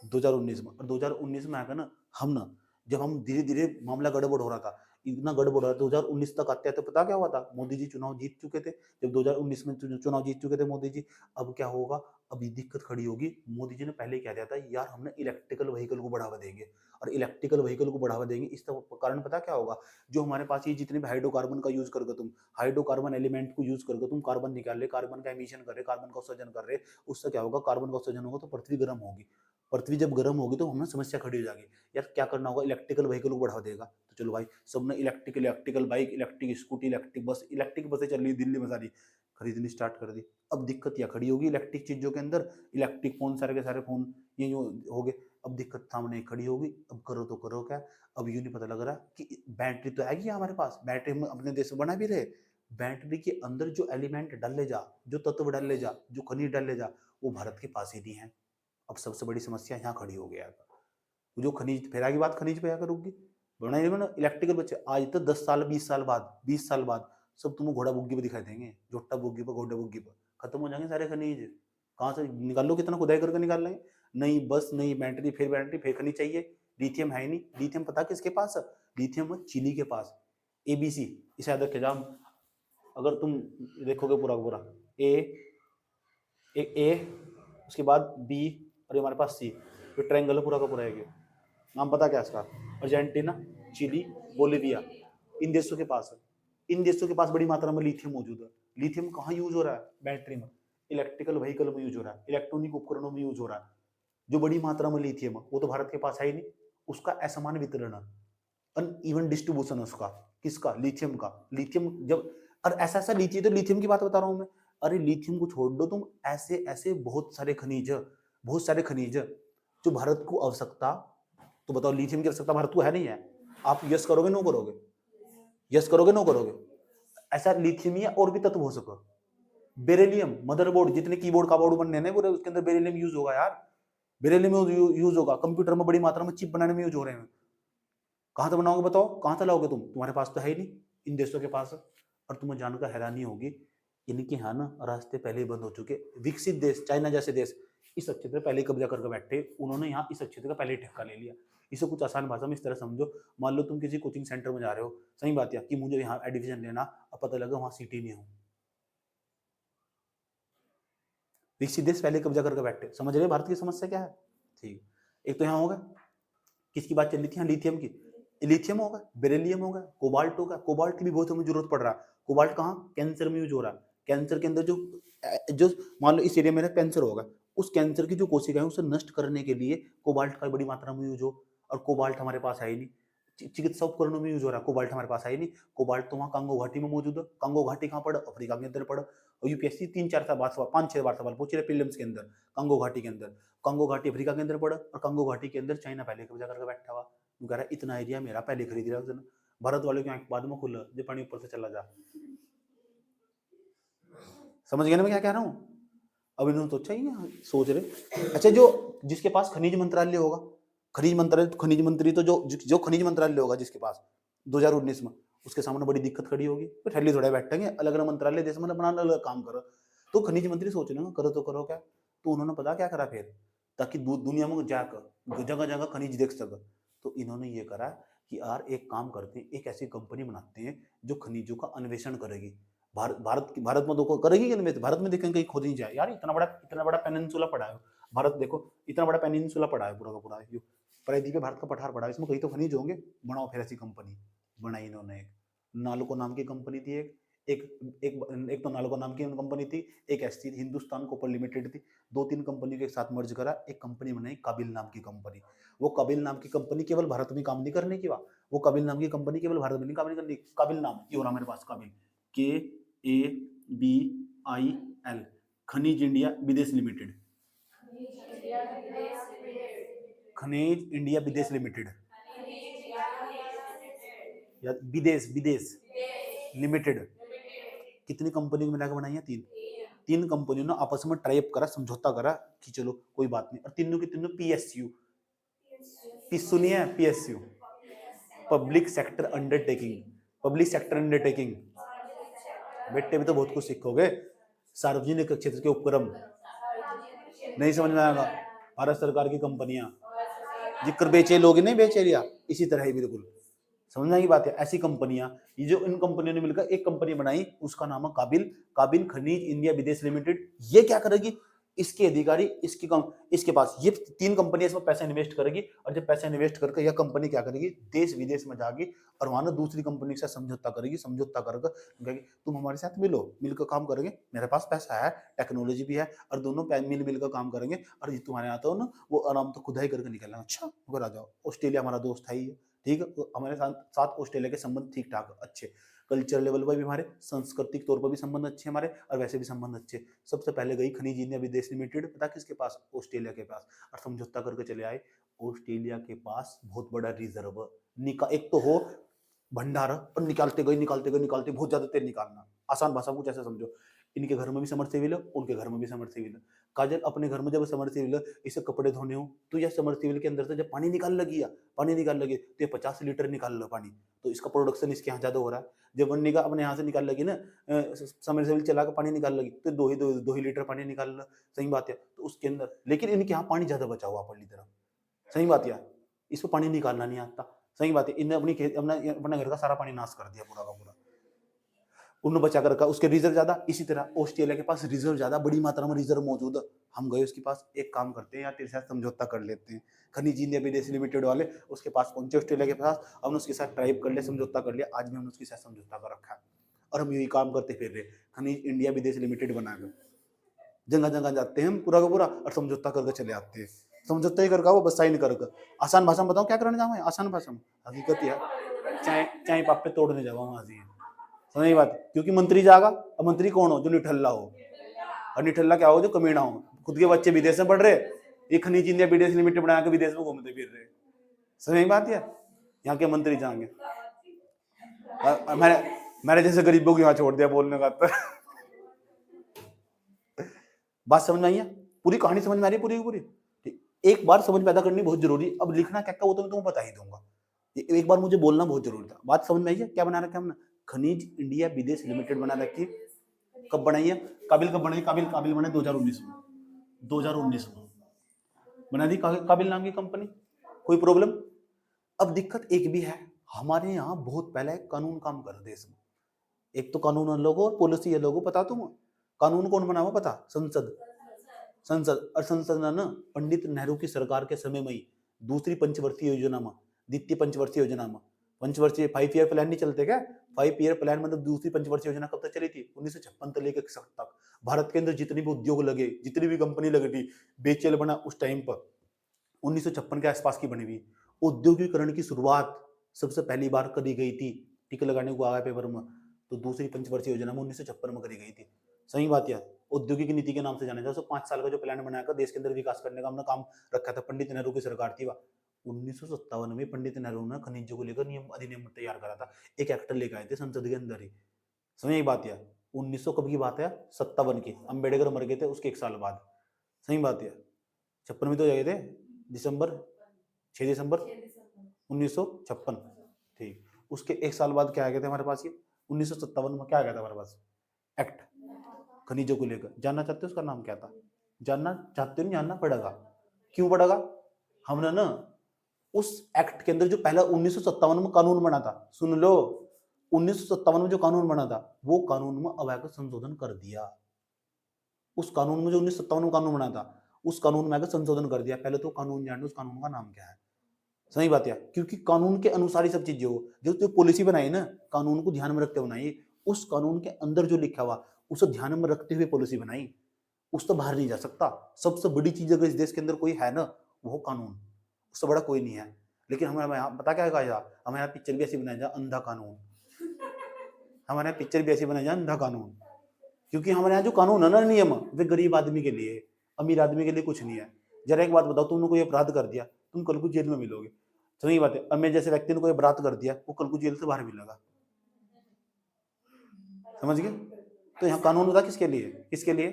2019 में। और 2019 में आकर ना हम ना, जब हम धीरे धीरे मामला गड़बड़ हो रहा था, इतना गड़बड़ हो रहा था, 2019 तक आते आते पता क्या हुआ था? मोदी जी चुनाव जीत चुके थे। जब 2019 में चुनाव जीत चुके थे मोदी जी, अब क्या होगा? अभी दिक्कत खड़ी होगी। मोदी जी ने पहले क्या दिया था यार, हमने इलेक्ट्रिकल व्हीकल को बढ़ावा देंगे, और इलेक्ट्रिकल व्हीकल को बढ़ावा देंगे। इस कारण पता क्या होगा? जो हमारे पास ये जितने भी हाइड्रोकार्बन का यूज करके तुम, हाइड्रोकार्बन एलिमेंट को यूज करके तुम कार्बन निकाल रहे, कार्बन का एमिशन कर रहे, कार्बन का उत्सर्जन कर रहे, उससे क्या होगा? कार्बन का उत्सर्जन होगा तो पृथ्वी गर्म होगी। पृथ्वी जब गर्म होगी तो हमें समस्या खड़ी हो जाएगी। यार क्या करना होगा? इलेक्ट्रिकल व्हीकल को बढ़ावा देगा। तो चलो भाई, सबने electrical bike, electric scooty, electric bus, electric बसें चल रही दिल्ली में सारी, खरीदनी स्टार्ट कर दी। अब दिक्कत क्या खड़ी होगी? इलेक्ट्रिक चीजों के अंदर इलेक्ट्रिक फोन, सारे के सारे फोन ये जो हो गए, अब दिक्कत सामने खड़ी होगी। अब करो तो करो क्या? अब ये नहीं पता लग रहा कि बैटरी तो आएगी हमारे पास, बैटरी हम अपने देश में बना भी रहे, बैटरी के अंदर जो एलिमेंट डाल ले जा, जो तत्व डाल ले जा, जो खनिज डाल ले जा, वो भारत के पास ही नहीं है। अब सबसे बड़ी समस्या यहाँ खड़ी हो गया है। जो खनिज, फिर आगे बात खनिज पे आकर रुक गई। बनाई ना इलेक्ट्रिकल बच्चे, आज तो 10 साल 20 साल बाद, 20 साल बाद सब तुम्हें घोड़ा बुग्गी पे दिखाई देंगे, जोट्टा बुग्गी पे, घोड़ा बुग्गी पे खत्म हो जाएंगे सारे खनिज। कहाँ से निकाल लो? कितना खुदाई करके निकाल लेंगे? नहीं बस, नहीं बैटरी, फिर खनिज चाहिए। लिथियम है ही नहीं। लिथियम पता किसके पास है? लिथियम है चिली के पास। ABC, इसे याद रखे जाम। अगर तुम देखोगे पूरा पूरा, ए उसके बाद B, और हमारे पास C, तो ट्रायंगल है पूरा का पूरा। है नाम पता क्या इसका? अर्जेंटीना, चिली, बोलिविया, इन देशों के पास है। इन देशों के पास बड़ी मात्रा में लिथियम मौजूद है। लिथियम कहाँ यूज हो रहा है? बैटरी में, इलेक्ट्रिकल व्हीकल में यूज हो रहा है, इलेक्ट्रॉनिक उपकरणों में यूज हो रहा है। जो बड़ी मात्रा में लिथियम है वो तो भारत के पास है ही नहीं। उसका असमान वितरण है, अनइवन डिस्ट्रीब्यूशन है उसका। किसका? लिथियम का। लिथियम जब, और ऐसा ऐसा लिथियम, तो लिथियम की बात बता रहा हूं मैं। अरे लिथियम को छोड़ दो तुम, ऐसे ऐसे बहुत सारे खनिज, बहुत सारे खनिज जो भारत को आवश्यकता, तो बताओ लिथियम की आवश्यकता भारत को है नहीं है? आप यस करोगे नो करोगे? यस करोगे नो करोगे? ऐसा लिथियम या और भी तत्व हो सके। बेरिलियम, मदरबोर्ड, जितने कीबोर्ड का बोर्ड बनने हैं पूरे, उसके अंदर बेरिलियम यूज होगा यार। बेरिलियम यूज होगा। कंप्यूटर में बड़ी मात्रा में चिप बनाने में यूज हो रहे हैं। कहां से बनाओगे बताओ? कहां से लाओगे तुम? तुम्हारे पास तो है ही नहीं, इन देशों के पास। और तुम्हें जानकर हैरानी होगी, इनके यहाँ ना रास्ते पहले ही बंद हो चुके। विकसित देश, चाइना जैसे देश, इस क्षेत्र पे पहले कब्जा करके बैठे, उन्होंने यहाँ इस क्षेत्र का पहले ठेका ले लिया। इसे कुछ आसान भाषा में इस तरह समझो, मान लो तुम किसी कोचिंग सेंटर में जा रहे हो, सही बात है कि मुझे यहाँ एडमिशन लेना, अब पता लगा वहाँ सीटी नहीं हो। विकसित देश पहले कब्जा करके बैठे। समझ रहे भारत की समस्या क्या है? ठीक, एक तो यहाँ होगा, किसकी बात चल रही थी यहाँ? लिथियम की। लिथियम होगा, बेरिलियम होगा, कोबाल्ट होगा। कोबाल्ट की भी बहुत हमें जरूरत पड़ रहा है। कोबाल्ट कहाँ? कैंसर में यूज हो रहा है। कैंसर के अंदर जो मान लो इस एरिया में कैंसर होगा, उस कैंसर की जो कोशिकाएं उसे नष्ट करने के लिए कोबाल्ट का बड़ी मात्रा में यूज हो, और कोबाल्ट हमारे पास है ही नहीं। चिकित्सा उपकरणों में यूज हो रहा है, कोबाल्ट हमारे पास है ही नहीं। कोबाल्ट तो वहाँ कांगो घाटी में मौजूद है। कांगो घाटी कहाँ पड़ा? अफ्रीका के अंदर पड़ा। और यूपीएससी 3-4 बार 5-6 बार सवाल पूछ रहे प्रीलिम्स के अंदर, कांगो घाटी के अंदर। कांगो घाटी अफ्रीका के अंदर पड़ा, और कांगो घाटी के अंदर चाइना पहले कब्जा करके बैठा हुआ। वो कह रहा है इतना एरिया मेरा, पहले खरीद लिया उसने। भारत वाले की आंख बाद में खुला, जो पानी ऊपर से चला जा। समझ गए ना मैं क्या कह रहा हूँ? अब इन्होंने सोचा ही नहीं, सोच रहे। अच्छा, जो जिसके पास खनिज मंत्रालय होगा, खनिज मंत्री तो जो खनिज मंत्रालय होगा जिसके पास 2019 में, उसके सामने बड़ी दिक्कत खड़ी होगी। तो ठल्ली थोड़े बैठेंगे, अलग अलग मंत्रालय देश में अपना अलग काम करो। तो खनिज मंत्री सोच रहे करो तो करो क्या। तो उन्होंने पता क्या करा फिर, ताकि दुनिया में जाकर जगह जगह खनिज देख सके। तो इन्होंने ये करा कि यार एक काम करते हैं, एक ऐसी कंपनी बनाते हैं जो खनिजों का अन्वेषण करेगी। भारत में तो करेगी कि भारत में देखेंगे कहीं खोद नहीं जाए। यार इतना बड़ा पेनिनसुला पड़ा है भारत, देखो इतना बड़ा पेनिनसुला पड़ा है पूरा का पूरा, प्रायद्वीप भारत का पठार पड़ा है, इसमें कहीं तो खनिज होंगे। बनाओ फिर ऐसी कंपनी। बनाई इन्होंने। एक नालको नाम की कंपनी थी, एक तो नालको नाम की कंपनी थी, एक ऐसी हिंदुस्तान कॉपर लिमिटेड थी। 2-3 कंपनी के साथ मर्ज करा, एक कंपनी बनाई काबिल नाम की कंपनी। वो काबिल नाम की कंपनी केवल भारत में काम नहीं करने की, वो काबिल नाम की कंपनी केवल भारत में नहीं काम नहीं करने। काबिल नाम ये हो रहा मेरे पास, काबिल KABIL, खनिज इंडिया विदेश लिमिटेड। खनिज इंडिया विदेश लिमिटेड, या विदेश लिमिटेड। कितनी कंपनी को मिलाकर बनाई है? 3 कंपनियों ने आपस में टाइप करा, समझौता करा कि चलो कोई बात नहीं। और तीनों की तीनों PSU सुनिए, PSU पब्लिक सेक्टर अंडरटेकिंग। बेटे भी तो बहुत कुछ सीखोगे। सार्वजनिक क्षेत्र के उपक्रम नहीं समझ में आएगा। भारत सरकार की कंपनियां जिक्र बेचे लोग नहीं बेचे लिया, इसी तरह ही बिल्कुल समझना की बात है। ऐसी कंपनियां, ये जो इन कंपनियों ने मिलकर एक कंपनी बनाई, उसका नाम है काबिल खनिज इंडिया विदेश लिमिटेड। ये क्या करेगी? इसके अधिकारी इसके पास ये 3 कंपनियां इसमें पैसा इन्वेस्ट करेगी, और जब पैसा इन्वेस्ट करके यह कंपनी क्या करेगी, देश विदेश में जाएगी और वहां ना दूसरी कंपनी से समझौता करेगी। समझौता करके तुम हमारे साथ मिलकर काम करेंगे, मेरे पास पैसा है, टेक्नोलॉजी भी है, और दोनों मिलकर काम करेंगे, और तुम्हारे यहाँ तो ना वो आराम तो खुदाई करके निकलना। अच्छा आ जाओ, ऑस्ट्रेलिया हमारा दोस्त है ही, ठीक है। तो हमारे साथ ऑस्ट्रेलिया के संबंध ठीक ठाक अच्छे, कल्चर लेवल पर भी हमारे, सांस्कृतिक तौर पर भी संबंध अच्छे हमारे, और वैसे भी संबंध अच्छे। सबसे पहले गई खनिज इंडिया विदेश लिमिटेड, पता किसके पास? ऑस्ट्रेलिया के पास। और समझौता करके चले आए। ऑस्ट्रेलिया के पास बहुत बड़ा रिजर्व एक तो हो भंडार, और निकालते गए बहुत ज्यादा तेल निकालना। आसान भाषा कुछ ऐसे समझो, इनके घर में भी समरसेबिल है, उनके घर में भी समरसेबिल है। काजल अपने घर में जब समरसेबिल है, इसे कपड़े धोने हो तो यह समरसेबिल के अंदर से जब पानी निकाल लगी तो ये 50 लीटर निकाल लो पानी, तो इसका प्रोडक्शन इसके यहाँ ज्यादा हो रहा है। जब वन्नी का अपने यहाँ से निकाल लगी ना, समरसेबिल चला कर पानी निकाल लगी, तो 2 ही लीटर पानी निकाल लो। सही बात है। तो उसके अंदर लेकिन इनके यहाँ पानी ज्यादा बचा हुआ पल्ली तरह। सही बात है, इसको पानी निकालना नहीं आता। सही बात है। इन्हें अपने घर का सारा पानी नाश कर दिया पूरा का पूरा, उन्होंने बचा कर रखा। उसके रिजर्व ज्यादा, इसी तरह ऑस्ट्रेलिया के पास रिजर्व ज्यादा, बड़ी मात्रा में रिजर्व मौजूद है। हम गए उसके पास, एक काम करते हैं यार तेरे साथ समझौता कर लेते हैं। खनिज इंडिया विदेश लिमिटेड वाले उसके पास पहुंचे, ऑस्ट्रेलिया के पास, हमने उसके साथ ट्राइप कर लिया, समझौता कर लिया। आज भी हमने उसके साथ समझौता कर रखा है, और हम यही काम करते फिर रहे, खनिज इंडिया विदेश लिमिटेड बनाकर जगह जगह जाते हैं हम पूरा का पूरा, और समझौता करके चले आते हैं। समझौता ही करके वो बस साइन करके। आसान भाषा में बताऊं क्या करने जाऊँ? आसान भाषा में हकीकत है, चाहे पापे तोड़ने जाऊँ हाजी, समझ बात। क्योंकि मंत्री जाएगा, और मंत्री कौन हो? जो निठल्ला हो। और निठल्ला क्या हो? जो कमीना हो। खुद के बच्चे विदेश में पढ़ रहे, ये खनिज इंडिया विदेश लिमिटेड बना के विदेश में घूमते फिर रहे। समझ बात है। यहाँ के मंत्री जाएंगे, मैंने जैसे गरीबों को यहाँ छोड़ दिया बोलने का। बात समझ में आई है? पूरी कहानी समझ में आ रही है पूरी की पूरी? एक बार समझ पैदा करनी बहुत जरूरी। अब लिखना क्या वो तो मैं तुम्हें बता ही दूंगा, एक बार मुझे बोलना बहुत जरूरी था। बात समझ में आई है? क्या बना रखा हमने? खनिज इंडिया विदेश लिमिटेड बना रखी। कब बनाई है? काबिल कब बनाई? काबिल बने 2019 में बना दी काबिल नाम की कंपनी। कोई प्रॉब्लम? अब दिक्कत एक भी है, हमारे यहाँ बहुत पहले कानून काम कर देश में। एक तो कानून लोगों और पॉलिसी है लोगों। पता तुम कानून कौन बना हुआ? पता? संसद। और संसद ने पंडित नेहरू की सरकार के समय में ही द्वितीय पंचवर्षीय योजना में पंचवर्षीय 5 ईयर प्लान नहीं चलते क्या? 5 ईयर प्लान मतलब दूसरी पंचवर्षीय योजना कब तक चली थी? 1956 से लेकर 61 तक। भारत के अंदर जितनी भी उद्योग लगे, जितनी भी कंपनी लगी थी, बीएचईएल बना उस टाइम पर 1956 के आसपास की बनी हुई। औद्योगिकरण की शुरुआत सबसे पहली बार करी गई थी, टिक लगाने को आया पेपर में, तो दूसरी पंचवर्षीय योजना में 1956 में करी गई थी। सही बात यार। औद्योगिक नीति के नाम से जाना जाता है। 5 साल का जो प्लान बनाया था देश के अंदर विकास करने का हमने काम रखा था, पंडित नेहरू की सरकार थी वह। 1957 में पंडित नेहरू ने खनिजों को लेकर नियम अधिनियम तैयार करा था, एक एक्ट लेकर आए थे संसद के अंदर ही। समझ एक बात यार। 1900 कब की बात है? 57 की। अम्बेडकर मर गए थे उसके 1 साल बाद। सही बात है। 56 में तो गए थे, दिसंबर 6 दिसंबर 1956। ठीक, उसके 1 साल बाद क्या आ गया था हमारे पास? ये 1957 में क्या आ गया था हमारे पास? एक्ट खनिजों को लेकर। जानना चाहते हो उसका नाम क्या था? जानना चाहते हो? नहीं जानना पड़ेगा। क्यों पड़ेगा? हमने ना उस एक्ट के अंदर जो पहला 1957 में कानून बना था, सुन लो, 1957 में जो कानून बना था वो कानून में अवैध संशोधन कर दिया। उस कानून में जो 1957 में कानून बना था उस कानून में आगे संशोधन कर दिया। पहले तो कानून जान लो उस कानून का नाम क्या है। सही बात है, क्योंकि कानून के अनुसार ही सब चीजें हो। जो पॉलिसी बनाई ना, कानून को ध्यान में रखते बनाई। उस कानून के अंदर जो लिखा हुआ उसे ध्यान में रखते हुए पॉलिसी बनाई। उस तो बाहर नहीं जा सकता। सबसे बड़ी चीज अगर इस देश के अंदर कोई है ना, वो कानून। उससे बड़ा कोई नहीं है। लेकिन हमारे यहाँ पता क्या कहा, हमारे यहाँ पिक्चर भी ऐसी बनाई जाए, अंधा कानून। हमारे यहाँ पिक्चर भी ऐसी बनाई जाए, अंधा कानून। क्योंकि हमारे यहाँ जो कानून है ना, नियम, वे गरीब आदमी के लिए, अमीर आदमी के लिए कुछ नहीं है। जरा एक बात बताओ, तुमने कोई अपराध कर दिया, तुम कल को जेल में मिलोगे। सही बात है। अमीर जैसे व्यक्ति ने कोई अपराध कर दिया, वो कल को जेल से बाहर मिलेगा। समझ गए? तो यहाँ कानून होता किसके लिए? किसके लिए?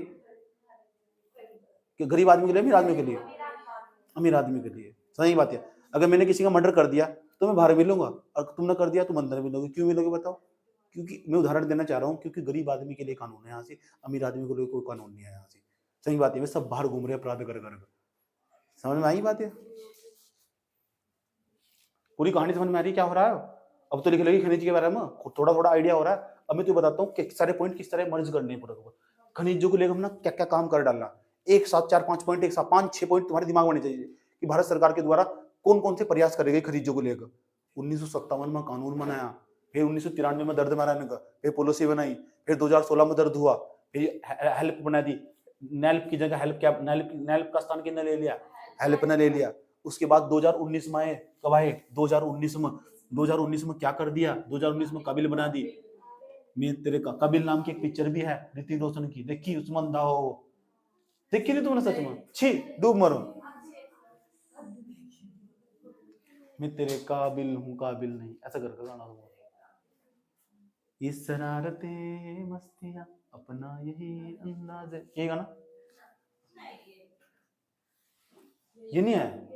कि गरीब आदमी के लिए, अमीर आदमी के लिए? अमीर आदमी के लिए। सही बात है। अगर मैंने किसी का मर्डर कर दिया तो मैं बाहर मिलूंगा, और तुमने कर दिया तुम अंदर मिलोगे। क्यों मिलोगे बताओ? क्योंकि मैं उदाहरण देना चाह रहा हूँ, क्योंकि गरीब आदमी के लिए कानून है यहाँ से, अमीर आदमी के लिए कोई कानून नहीं है यहाँ से। सही बात है। वे सब बाहर घूम रहे अपराध कर कर। समझ में आई बात है? पूरी कहानी समझ में आ रही क्या हो रहा है? अब तो लिख लगी खनिज के बारे में, थोड़ा थोड़ा आइडिया हो रहा है। अब मैं तुझे बताता हूँ कि सारे पॉइंट किस तरह मर्ज करने हैं पूरा। खनिजों को लेकर हमने क्या क्या काम कर डाला। एक साथ 4-5 पॉइंट, एक साथ 5-6 पॉइंट तुम्हारे दिमाग में होने चाहिए कि भारत सरकार के द्वारा कौन कौन से प्रयास करे गए खनिजों को लेकर। 1957 में कानून बनाया, फिर 1993 में दर्द मारा का, फिर पॉलिसी बनाई, फिर 2016 में दर्द हुआ, फिर हेल्प बना दी। नेल्प की जगह हेल्प, क्या नेल्प का स्थान किसने ले लिया? हेल्प ने ले लिया। उसके बाद 2019 में आए, कब आए? 2019 में। 2019 में क्या कर दिया? 2019 में काबिल बना दी। मैं तेरे का काबिल नाम की एक पिक्चर भी है ऋतिक रोशन की, देखी? उसमें अंधा हो, देखी नहीं तुमने? सच में छी, डूब मरो। मैं तेरे काबिल हूँ काबिल नहीं, ऐसा करके गाना सुनो। ये शरारतें मस्तियां अपना यही अंदाज है, ये गाना ये नहीं है?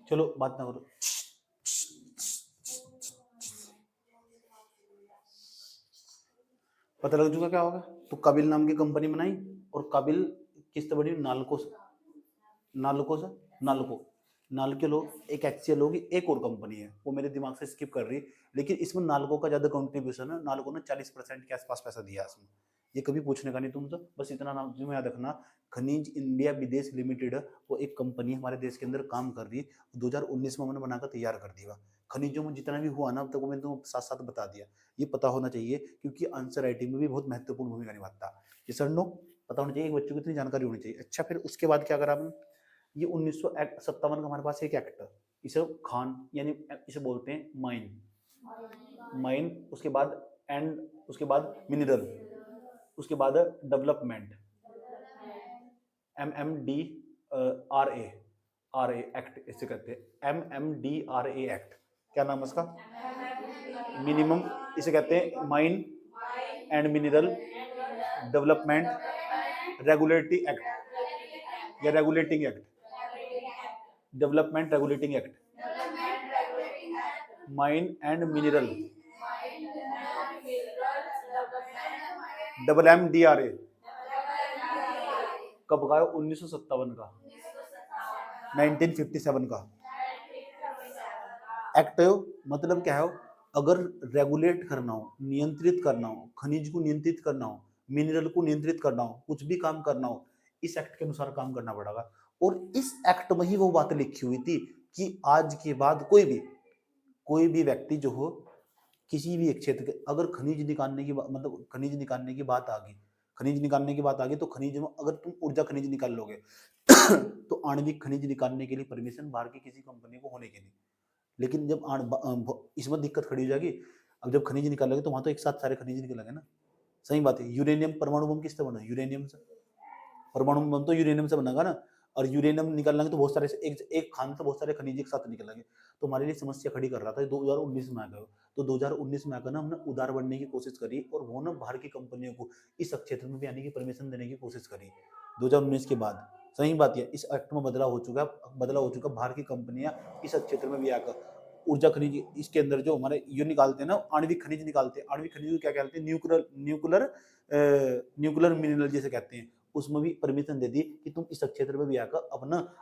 चलो बात ना करो। पता लग चुका क्या होगा? तो काबिल नाम की कंपनी बनाई, और काबिल किस बड़ी? नालको से। नालको से, नालको, नालको लोग एक एक्चुअल होगी, एक और कंपनी है वो मेरे दिमाग से स्किप कर रही, लेकिन इसमें नालको का ज्यादा कंट्रीब्यूशन है। नालको ने 40% के आसपास पैसा दिया इसमें। ये कभी पूछने का नहीं तुमसे, बस इतना नाम तुम्हें याद रखना। खनिज इंडिया विदेश लिमिटेड, वो एक कंपनी हमारे देश के अंदर काम कर रही। 2019 में मैंने बनाकर तैयार कर दिया। खनिजों में जितना भी हुआ ना अब तक, मैंने तुम साथ साथ बता दिया। ये पता होना चाहिए, क्योंकि आंसर राइटिंग में भी बहुत महत्वपूर्ण भूमिका निभाता है। ये सर नो पता होना चाहिए, एक बच्चों को इतनी जानकारी होनी चाहिए। अच्छा, फिर उसके बाद क्या करा आपने? ये 1957 का हमारे पास एक एक्ट, इसे खान यानी इसे बोलते हैं माइन, माइन। उसके बाद एंड, उसके बाद मिनरल, उसके बाद development, MMD RA, RA act इसे कहते हैं। MMD RA एक्ट, क्या नाम है इसका? मिनिमम, इसे कहते हैं mine and mineral development regulatory act, या regulating act, development regulating act, mine and mineral, MMDRA। कब का? 1957 का, 1957 का एक्ट है। मतलब क्या है? अगर रेगुलेट करना हो, नियंत्रित करना हो, खनिज को नियंत्रित करना हो, मिनरल को नियंत्रित करना हो, कुछ भी काम करना हो, इस एक्ट के अनुसार काम करना पड़ेगा। और इस एक्ट में ही वो बात लिखी हुई थी कि आज के बाद कोई भी व्यक्ति जो हो, किसी भी एक क्षेत्र के, अगर खनिज निकालने की मतलब खनिज निकालने की बात आ गई, खनिज निकालने की बात आ गई, तो खनिज में अगर तुम ऊर्जा खनिज निकाल लोगे तो आणविक खनिज निकालने के लिए परमिशन बाहर की किसी कंपनी को होने की नहीं। लेकिन जब इसमें दिक्कत खड़ी हो जाएगी, अब जब खनिज निकालोगे तो वहां तो एक साथ सारे खनिज निकलेंगे ना। सही बात है। यूरेनियम परमाणु बम किससे बना? यूरेनियम से। परमाणु बम तो यूरेनियम से बनेगा ना। और यूरेनियम निकालना तो बहुत सारे एक खान से बहुत सारे खनिज एक साथ निकलेंगे। तो हमारे लिए समस्या खड़ी कर रहा था 2019 में आ गया। तो 2019 में आकर ना हमने उदार बनने की कोशिश करी और वो ना बाहर की कंपनियों को इस क्षेत्र में भी आने की परमिशन देने की कोशिश करी 2019 के बाद। सही बात है। इस एक्ट में बदलाव हो चुका। बाहर की कंपनियां इस क्षेत्र में भी आकर ऊर्जा खनिज, इसके अंदर जो हमारे ये निकालते हैं ना, आणविक खनिज निकालते हैं। आणविक खनिज को क्या कहते हैं? न्यूक्लियर मिनरल जिसे कहते हैं। उसमें भी परमिशन दे दी कि तुम इस क्षेत्र में भी आकर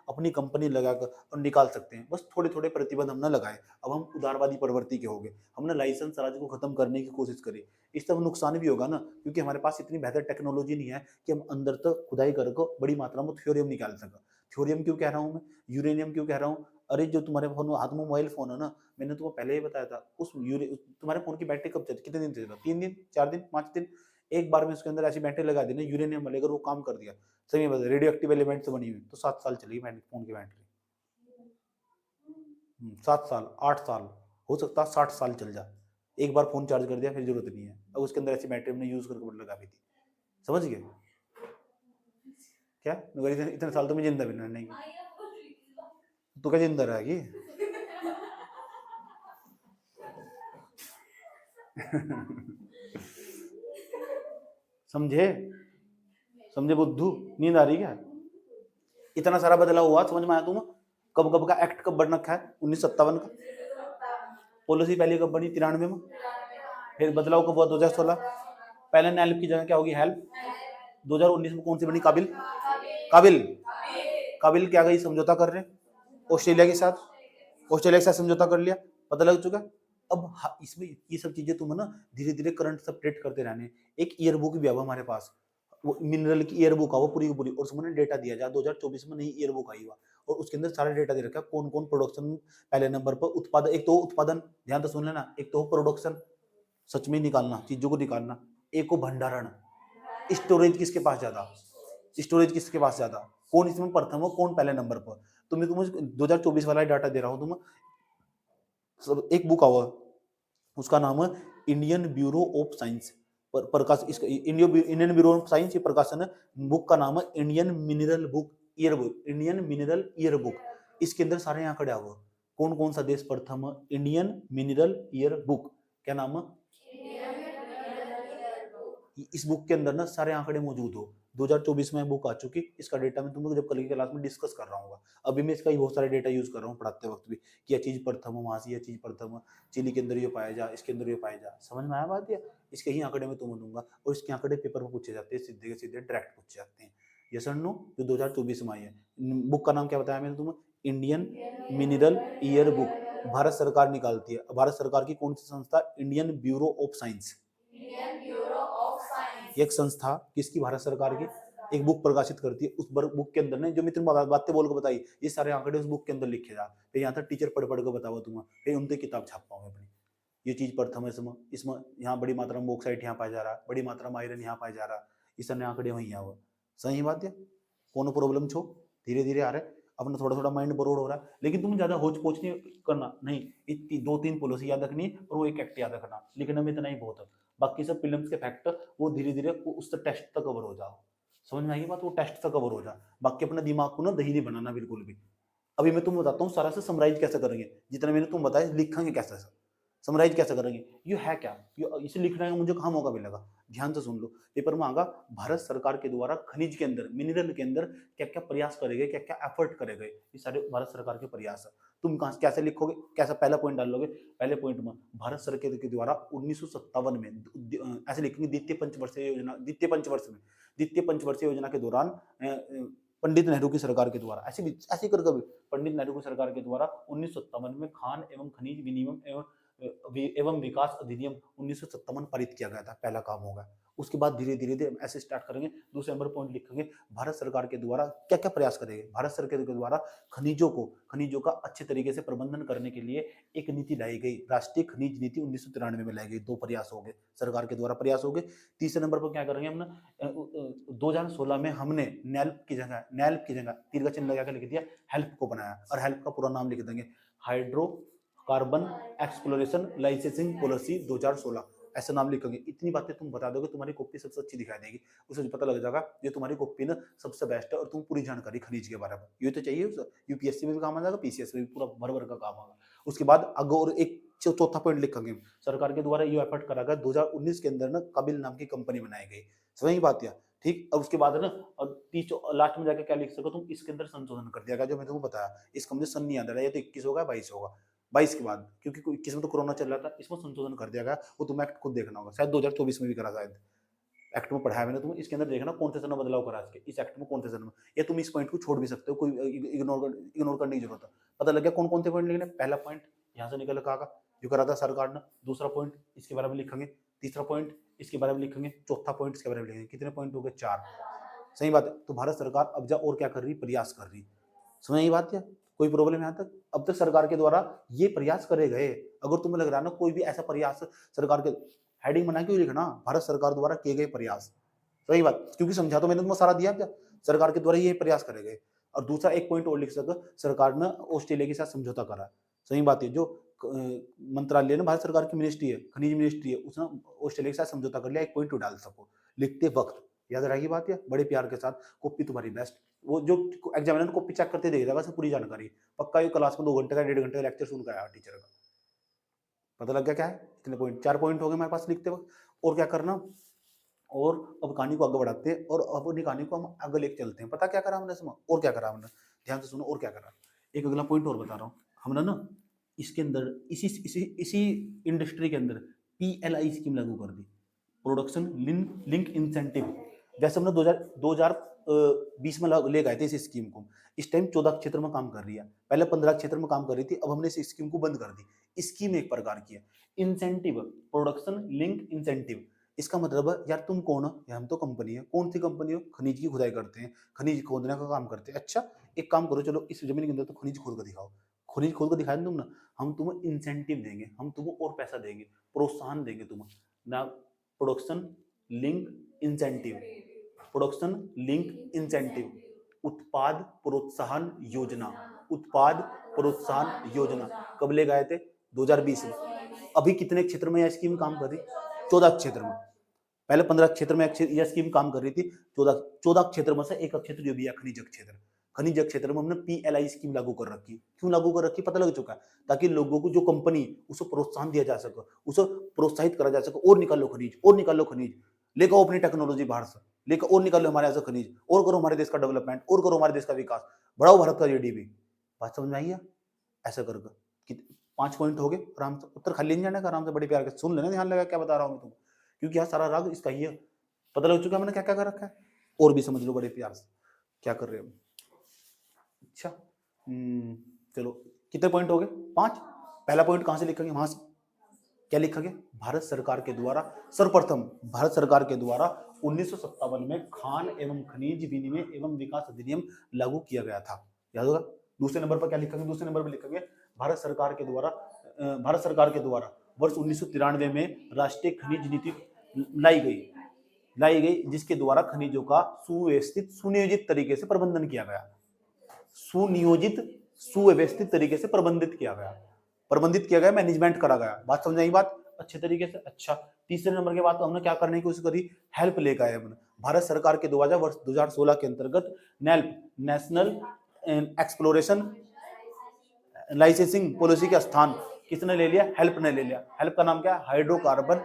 अपनी कंपनी लगाकर और निकाल सकते हैं। बस थोड़े थोड़े प्रतिबंध हमने लगाए। अब हम उदारवादी प्रवृत्ति के हो गए। हमने लाइसेंस राज को खत्म करने की कोशिश करी। इससे अब नुकसान भी होगा ना, क्योंकि हमारे पास इतनी बेहतर टेक्नोलॉजी नहीं है कि हम अंदर तक खुदाई करके बड़ी मात्रा में थ्योरियम निकाल सकें। थ्योरियम क्यों कह रहा हूँ मैं? यूरेनियम क्यों कह रहा हूँ? अरे जो तुम्हारे फोन हाथ में मोबाइल फोन है ना, मैंने तुम्हें पहले ही बताया था, तुम्हारे फोन की बैटरी कब चलती? कितने दिन चलेगा? 3 दिन, 4 दिन, 5 दिन। एक बार में उसके अंदर ऐसी बैटरी लगा दी ना यूरेनियम वाले, अगर वो काम कर दिया, सही में रेडियो एक्टिव एलिमेंट से बनी हुई, तो 7 साल चलेगी फोन की बैटरी। 7 साल, 8 साल, हो सकता है 60 साल चल जाए। एक बार फोन चार्ज कर दिया फिर जरूरत नहीं है। अब उसके अंदर ऐसी बैटरी हमने यूज करके लगा दी थी। समझ गए क्या? इतने साल तो मैं जिंदा भी नहीं। तो क्या जिंदा रहेगी? समझे? समझे बुद्धू? नींद आ रही क्या? इतना सारा बदलाव हुआ, समझ में आया तुम्हें? कब कब का एक्ट कब बन रखा है? 1957 का। पॉलिसी पहले कब बनी? 93 में। फिर बदलाव कब हुआ? 2016। पहले नेल्प की जगह क्या होगी? हेल्प। 2019 में कौन सी बनी? काबिल। काबिल काबिल क्या गई? समझौता कर रहे ऑस्ट्रेलिया के साथ। ऑस्ट्रेलिया के साथ समझौता कर लिया, पता लग चुका। अब इसमें ये सब चीजें तुम ना धीरे धीरे करंट से अपडेट करते रहने। एक ईयर बुक भी है हमारे पास, वो मिनरल की ईयर बुक है वो पूरी की पूरी, और उसमें डेटा दिया जाए। 2024 में नई ईयर बुक आई हुआ, और उसके अंदर सारा डेटा दे रखा है। कौन कौन प्रोडक्शन पहले नंबर पर, उत्पादन, एक तो उत्पादन, ध्यान से सुन लेना, एक तो प्रोडक्शन, सच में निकालना, चीजों को निकालना, एक को भंडारण, स्टोरेज किसके पास ज्यादा, स्टोरेज किसके पास ज्यादा, कौन इसमें प्रथम हो, कौन पहले नंबर पर। तो मैं तुम्हें 2024 वाला डाटा दे रहा हूँ। तुम एक बुक आवा, उसका नाम है इंडियन ब्यूरो ऑफ साइंस, प्रकाश, इसका इंडियन ब्यूरो ऑफ साइंस ये प्रकाशन है। बुक का नाम है Indian mineral book year book, Indian mineral year book. इसके अंदर सारे आंकड़े हुआ, कौन कौन सा देश प्रथम है। इंडियन मिनरल ईयर बुक, क्या नाम है? इस बुक के अंदर ना सारे आंकड़े मौजूद हो। 2024 में बुक आ चुकी, इसका डेटा मैं तुमको जब कल की क्लास में डिस्कस कर रहा हूँ। अभी मैं इसका ही बहुत सारे डेटा यूज कर रहा हूँ पढ़ाते वक्त भी, कि यह चीज प्रथम है, वहां से यह चीज प्रथम है, चिली के अंदर ये पाया जा, इसके अंदर ये पाया जा। समझ में आया बात? या इसके ही आंकड़े में तुम्हें दूंगा, और इसके आंकड़े पेपर में पूछे जाते हैं, सीधे सीधे डायरेक्ट पूछे जाते हैं। यस और नो? जो 2024 में आई है। बुक का नाम क्या बताया मैंने तुम्हें? Indian mineral year book, Bharat सरकार निकालती है। भारत सरकार की कौन सी संस्था? Indian bureau of science. एक संस्था किसकी? भारत सरकार की, एक बुक प्रकाशित करती है। उस बुक के अंदर ने जो मैं तुम्हें बातें बोल के बताई, ये सारे आंकड़े उस बुक के अंदर लिखे जा। फिर यहाँ तक टीचर पढ़ पढ़ के बताओ तुम्हें, फिर उनसे किताब छापा हूँ अपनी। ये चीज प्रथम है इसमें, यहाँ बड़ी मात्रा में बॉक्साइट यहाँ पाया जा रहा है, बड़ी मात्रा में आयरन यहाँ पाया जा रहा है। इस सारे आंकड़े वहीं हुआ। सही बात है? कौन प्रॉब्लम छो? धीरे धीरे आ रहे, अपना थोड़ा थोड़ा माइंड बोरोड हो रहा है। लेकिन तुम ज्यादा होच पोच नहीं करना, नहीं, इतनी 2-3 पॉलिसी याद रखनी और वो एक एक्ट याद रखना, लिखने में इतना ही बहुत है। बाकी सब फिल्म्स के फैक्ट वो धीरे धीरे उस टेस्ट तक कवर हो जाओ। समझ में आई बात? वो टेस्ट तक कवर हो जा। बाकी अपने दिमाग को ना दही नहीं बनाना बिल्कुल भी। अभी मैं तुम्हें बताता हूँ सारा से समराइज कैसे करेंगे, जितना मैंने तुम बताया लिखेंगे कैसे, समराइज कैसे करेंगे। ये है क्या, इसे लिखने का मुझे कहाँ मौका मिलेगा? ध्यान से सुन लो, पेपर में आगा भारत सरकार के द्वारा खनिज के अंदर, मिनरल के अंदर क्या क्या प्रयास करे गए, क्या क्या एफर्ट करे गए, ये सारे भारत सरकार के प्रयास है। तुम कहाँ कैसे लिखोगे, कैसा पहला पॉइंट डाल लोगे? पहले पॉइंट में भारत सरकार के द्वारा 1957 में ऐसे लिखेंगे, द्वितीय पंचवर्षीय योजना के दौरान पंडित नेहरू की सरकार के द्वारा, ऐसे कर कभी पंडित नेहरू की सरकार के द्वारा 1957 में खान एवं खनिज विनिमय एवं एवं विकास अधिनियम 1957 पारित किया गया था, पहला काम होगा। उसके बाद धीरे धीरे ऐसे स्टार्ट करेंगे। दूसरे नंबर पॉइंट लिखेंगे, भारत सरकार के द्वारा क्या क्या प्रयास करेंगे। भारत सरकार के द्वारा खनिजों का अच्छे तरीके से प्रबंधन करने के लिए एक नीति लाई गई, राष्ट्रीय खनिज नीति 1993 में लाई गई। 2 प्रयास हो गए, सरकार के द्वारा प्रयास हो गए। तीसरे नंबर पर क्या करेंगे हम ना, 2016 में हमने नेल्प की जगह तीर का चिन्ह लगा के लिख दिया हेल्प को बनाया, और हेल्प का पूरा नाम लिख देंगे, हाइड्रोकार्बन एक्सप्लोरेशन लाइसेंसिंग पॉलिसी 2016, ऐसा नाम लिखेंगे। इतनी बातें तुम बता दोगे, तुम्हारी कॉपी सबसे अच्छी दिखाई देगी, उसे पता लग जाएगा ये तुम्हारी कॉपी ना सबसे बेस्ट है, और तुम पूरी जानकारी खनिज के बारे में, ये तो चाहिए यूपीएससी में भी काम आ जाएगा, पीसीएस में भी पूरा भर भर का काम आएगा। उसके बाद अगर और एक चौथा पॉइंट लिखेंगे, सरकार के द्वारा ये एफर्ट करा गया 2019 के अंदर ना काबिल नाम की कंपनी बनाई गई। सही बात है, ठीक। और उसके बाद है ना, और लास्ट में जाकर क्या लिख सको तुम, इसके अंदर संशोधन कर दिया गया, जो मैंने तुमको बताया। इसका मुझे सन नहीं याद आ रहा है, ये तो 21 होगा 22 होगा, 22 के बाद, क्योंकि 21 में तो कोरोना चल रहा था, इसमें संशोधन कर दिया गया। वो तुम्हें एक्ट खुद देखना होगा, शायद 2024 में भी करा, शायद एक्ट में पढ़ाया मैंने, तुम इसके अंदर देखना कौन से सन में बदलाव करा इस एक्ट में, कौन से सन में। या तुम इस पॉइंट को छोड़ भी सकते हो, कोई इग्नोर करने की जरूरत है। पता लग गया कौन कौन से पॉइंट लिखने। पहला पॉइंट यहाँ से निकल का जो करा था सरकार ने, दूसरा पॉइंट इसके बारे में लिखेंगे, तीसरा पॉइंट इसके बारे में लिखेंगे, चौथा पॉइंट इसके बारे में लिखेंगे। कितने पॉइंट हो गए? 4। सही बात है। तो भारत सरकार अब जा और क्या कर रही, प्रयास कर रही। समझ ये बात है? कोई प्रॉब्लम यहाँ तक? अब तक सरकार के द्वारा ये प्रयास करे गए। अगर तुम्हें लग रहा है ना कोई भी ऐसा प्रयास सरकार के, हेडिंग बना के लिखना, भारत सरकार द्वारा किए गए प्रयास। सही बात, क्योंकि समझा तो मैंने तुम्हें सारा दिया, क्या सरकार के द्वारा ये प्रयास करे गए। और दूसरा एक पॉइंट और लिख सको, सरकार ने ऑस्ट्रेलिया के साथ समझौता करा। सही बात है, जो मंत्रालय ना भारत सरकार की मिनिस्ट्री है, खनिज मिनिस्ट्री है, उसने ऑस्ट्रेलिया के साथ समझौता कर लिया। एक पॉइंट डाल सको लिखते वक्त, याद रहेगी बात। है बड़े प्यार के साथ, कॉपी तुम्हारी बेस्ट। वो जो एग्जामिनर कॉपी चेक करते देख जाएगा पूरी जानकारी पक्का। ये क्लास में 2 घंटे का 1.5 घंटे का लेक्चर सुन के आया टीचर का, पता लग गया क्या है। कितने पॉइंट? 4 पॉइंट हो गए हमारे पास लिखते वक्त। और क्या करना, और अब कहानी को आगे बढ़ाते हैं, और अब अपनी कहानी को हम आगे लेके चलते हैं। पता क्या करा हमने इसमें, और क्या करा हमने, ध्यान से सुनो। और क्या करा, एक अगला पॉइंट और बता रहा हूँ। हमने ना इसके अंदर इसी इंडस्ट्री के अंदर PLI स्कीम लागू कर दी, प्रोडक्शन लिंक इंसेंटिव। जैसे हमने 2020 में ले गए थे इस स्कीम को। इस टाइम 14 क्षेत्र में काम कर रही है, पहले 15 क्षेत्र में काम कर रही थी, अब हमने इस स्कीम को बंद कर दी। स्कीम एक प्रकार की है, इंसेंटिव, प्रोडक्शन लिंक इंसेंटिव। इसका मतलब है यार तुम कौन हो, हम तो कंपनी है। कौन सी कंपनी हो? खनिज की खुदाई करते हैं, खनिज खोदने का काम करते हैं। अच्छा एक काम करो, चलो इस जमीन के अंदर तो खनिज खोद कर दिखाओ। खनिज खोद कर दिखाए तुम ना, हम तुम्हें इंसेंटिव देंगे, हम तुमको और पैसा देंगे, प्रोत्साहन देंगे तुम्हें ना। Production link incentive, production link incentive, उत्पाद प्रोत्साहन योजना, उत्पाद प्रोत्साहन योजना। कब ले गए थे? 2020 में। अभी कितने क्षेत्र में यह स्कीम काम कर रही? 14 क्षेत्र में। पहले 15 क्षेत्र में यह स्कीम काम कर रही थी, 14 क्षेत्र में से एक क्षेत्र जो भी है खनिज क्षेत्र। खनिज क्षेत्र में हमने PLI स्कीम लागू कर रखी। क्यों लागू कर रखी? पता लग चुका है, ताकि लोगों को, जो कंपनी, उसे प्रोत्साहन दिया जा सके, उसे प्रोत्साहित करा जा सके, और निकालो खनिज, और निकालो खनिज, लेकर आओ अपनी टेक्नोलॉजी बाहर से, लेकर और निकालो हमारे ऐसे खनिज, और करो हमारे देश का डेवलपमेंट, और करो हमारे देश का विकास, बढ़ाओ भारत का GDP। बात समझ में आई है? ऐसा करके 5 पॉइंट हो गए। आराम से उत्तर खाली नहीं जाने का, आराम से बड़े प्यार के सुन लेना, ध्यान लगा क्या बता रहा हूँ मैं तुमको, क्योंकि यहाँ सारा राग इसका ही है। पता लग चुका है मैंने क्या क्या कर रखा है, और भी समझ लो बड़े प्यार से क्या कर रहे हो। अच्छा चलो कितने पॉइंट हो गए? 5। पहला पॉइंट कहां से लिखेंगे? वहां से। क्या लिखेंगे? भारत सरकार के द्वारा, सर्वप्रथम भारत सरकार के द्वारा 1957 में खान एवं खनिज विनिमय एवं विकास अधिनियम लागू किया गया था। याद होगा। दूसरे नंबर पर क्या लिखेंगे? दूसरे नंबर पर लिखेंगे भारत सरकार के द्वारा वर्ष 1993 में राष्ट्रीय खनिज नीति लाई गई, जिसके द्वारा खनिजों का सुव्यवस्थित सुनियोजित तरीके से प्रबंधन किया गया। सुव्यवस्थित तरीके से प्रबंधित किया गया, मैनेजमेंट करा गया। बात समझ आई? बात अच्छे तरीके से। अच्छा तीसरे नंबर के बाद तो हमने क्या करने की कोशिश करी? हेल्प लेकर आए हमने। भारत सरकार के द्वारा वर्ष 2016 के अंतर्गत नेल्प, नेशनल एक्सप्लोरेशन लाइसेंसिंग पॉलिसी का स्थान किसने ले लिया? हेल्प ने ले लिया। हेल्प का नाम क्या है? Hydrocarbon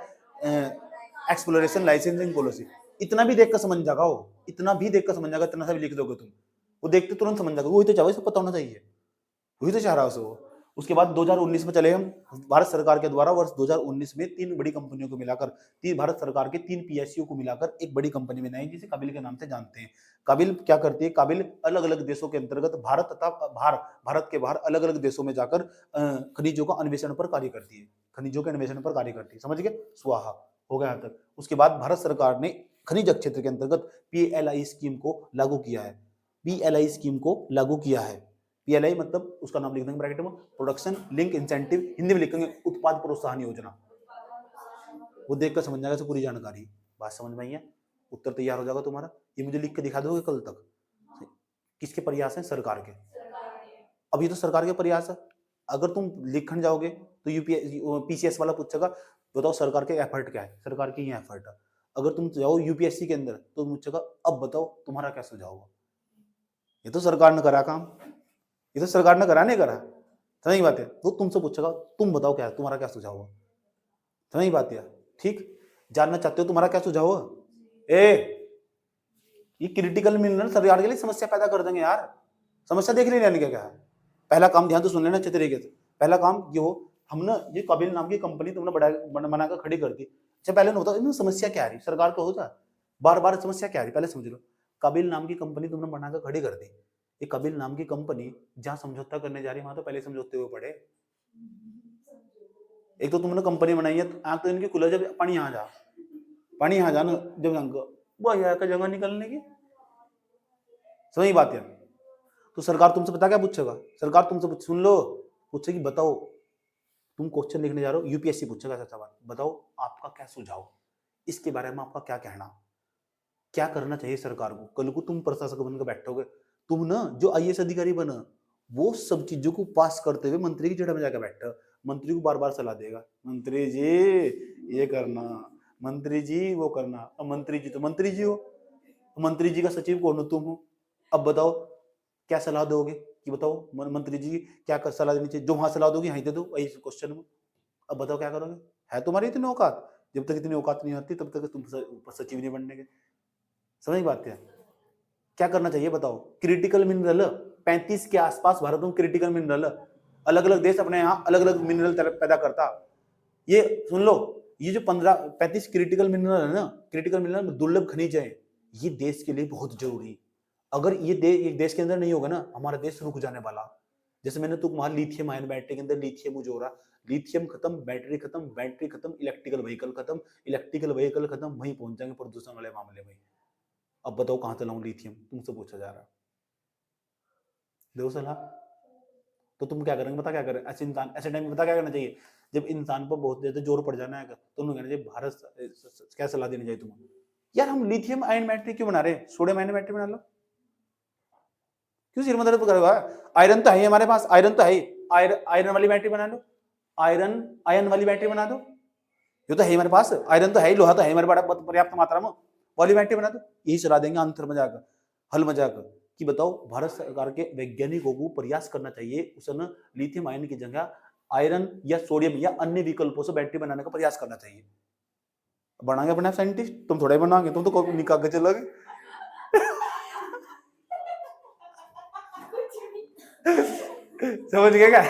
exploration licensing policy. इतना भी देखकर समझ जाएगा वो, इतना सा भी लिख दोगे तुम, वो देखते तुरंत समझ जाएगा। वही तो चाहे, इसको पता होना चाहिए, वही तो चाह रहा है वो। उसके बाद 2019 में चले हम, भारत सरकार के द्वारा वर्ष 2019 में 3 बड़ी कंपनियों को मिलाकर, भारत सरकार के 3 पीएसयू को मिलाकर एक बड़ी कंपनी बनाई जिसे काबिल के नाम से जानते हैं। काबिल क्या करती है? काबिल अलग अलग देशों के अंतर्गत भारत तथा भारत के बाहर अलग अलग देशों में जाकर खनिजों का अन्वेषण पर कार्य करती है, खनिजों के अन्वेषण पर कार्य करती है। समझ गए? स्वाहा हो गया यहाँ तक। उसके बाद भारत सरकार ने खनिज क्षेत्र के अंतर्गत पीएलआई स्कीम को लागू किया है, पीएलआई स्कीम को लागू किया है। पीएलआई मतलब उसका नाम लिख देंगे ब्रैकेट में, प्रोडक्शन लिंक इंसेंटिव, हिंदी में लिखेंगे उत्पाद प्रोत्साहन योजना। वो देखकर समझ जाएगा पूरी जानकारी। बात समझ में आई है? उत्तर तैयार हो जाएगा तुम्हारा। ये मुझे लिख के दिखा दोगे कल तक। किसके प्रयास हैं? सरकार के। अब ये तो सरकार के प्रयास है। अगर तुम लिखने जाओगे तो पीसीएस वाला पूछेगा बताओ सरकार के एफर्ट क्या है, सरकार की ये एफर्ट है। अगर तुम जाओ यूपीएससी के अंदर तो पूछेगा अब बताओ तुम्हारा क्या सुझाव होगा। ये तो सरकार ने करा काम, ये तो सरकार ने करा नहीं करा, समझ बात है? तो तुमसे पूछेगा तुम बताओ क्या तुम्हारा क्या सुझाव होगा, समझ बात है? ठीक, जानना चाहते हो तुम्हारा क्या सुझाव होगा? ये क्रिटिकल मिनरल सरकार के लिए समस्या पैदा कर देंगे यार। समस्या देख लेने क्या है। पहला काम ध्यान तो सुन लेना अच्छे तरीके से। पहला काम ये हो, हमने ये काबिल नाम की कंपनी तुमने बनाकर खड़ी कर दी। अच्छा पहले न होता समस्या क्या आ रही सरकार को, हो जा बार बार समस्या क्या आ रही पहले समझ लो। काबिल नाम की कंपनी तुमने बनाकर खड़ी कर दी। ये काबिल नाम की कंपनी जहां समझौता करने जा रही है वहां तो पहले समझौते हुए पड़े। एक तो तुमने कंपनी बनाई है, आंख तो इनकी खुला, जब पानी यहाँ जा, पानी यहाँ जाना जब वो यहाँ का जगह निकलने की, समझ बात है? तो सरकार तुमसे पता क्या पूछेगा? सरकार तुमसे सुन लो, पूछेगी बताओ तुम क्वेश्चन लिखने जा रहे हो, यूपीएससी पूछेगा ऐसा सवाल, बताओ आपका क्या सुझाव, इसके बारे में आपका क्या कहना, क्या करना चाहिए सरकार को। कल को तुम प्रशासक बनकर बैठोगे, तुम ना जो आईएएस अधिकारी बना वो सब चीजों को पास करते हुए मंत्री की जगह में जाकर बैठा, मंत्री को बार बार सलाह देगा, मंत्री जी ये करना, मंत्री जी वो करना। अब मंत्री जी तो मंत्री जी हो, मंत्री जी का सचिव कौन हो? तुम हो। अब बताओ क्या सलाह दोगे कि बताओ मंत्री जी क्या कर सलाह देनी चाहिए, जो वहां सलाह दोगे यहीं दे दो इस क्वेश्चन में। अब बताओ क्या करोगे? है तुम्हारी इतनी औकात? जब तक इतनी औकात नहीं आती तब तक तुम सचिव नहीं बनने के। समझ बात है? क्या करना चाहिए बताओ। क्रिटिकल मिनरल 35 के आसपास भारत में क्रिटिकल मिनरल, अलग अलग देश अपने यहाँ अलग अलग मिनरल पैदा करता। ये सुन लो, ये जो 35 क्रिटिकल मिनरल है ना, क्रिटिकल मिनरल दुर्लभ खनिज है, ये देश के लिए बहुत जरूरी है। अगर ये देश के अंदर नहीं होगा ना, हमारा देश रुक जाने वाला। जैसे मैंने तुम्हारा लिथियम आयन बैटरी के अंदर लिथियम जोड़ा, लिथियम खत्म, बैटरी खत्म, बैटरी खत्म, इलेक्ट्रिकल व्हीकल खत्म, इलेक्ट्रिकल व्हीकल खत्म, वहीं पहुंच जाएंगे प्रदूषण वाले मामले में। अब बताओ कहां से लाऊं लिथियम, तुमसे पूछा जा रहा। दो सलाह तो तुम क्या करेंगे? पता क्या करें ऐसे इंसान, ऐसे टाइम में पता क्या करना चाहिए? जब इंसान पर बहुत ज्यादा जोर पड़ जाना है तो उन्हें कहना चाहिए भारत क्या सलाह देनी चाहिए तुम्हें, यार हम लिथियम आयन बैटरी क्यों बना रहे हैं, सोडियम आयन बैटरी बना लो। क्यों सिर में दर्द करेगा? आयरन तो है हमारे पास, आयरन तो है, आयरन वाली बैटरी बना लो, आयरन वाली बैटरी बना दो। ये तो है हमारे पास, आयरन तो है, लोहा तो है हमारे पास पर्याप्त मात्रा में, वाली बैटरी बना दो। यही सलाह देंगे अंतर में जाकर, हल में जाकर कि बताओ भारत सरकार के वैज्ञानिकों को प्रयास करना चाहिए उस लिथियम आयन की जगह आयरन या सोडियम या अन्य विकल्पों से बैटरी बनाने का प्रयास करना चाहिए। बनाएंगे अपने साइंटिस्ट, तुम थोड़े बनाओगे, तुम तो निकाल के चलोगे। समझ गए क्या?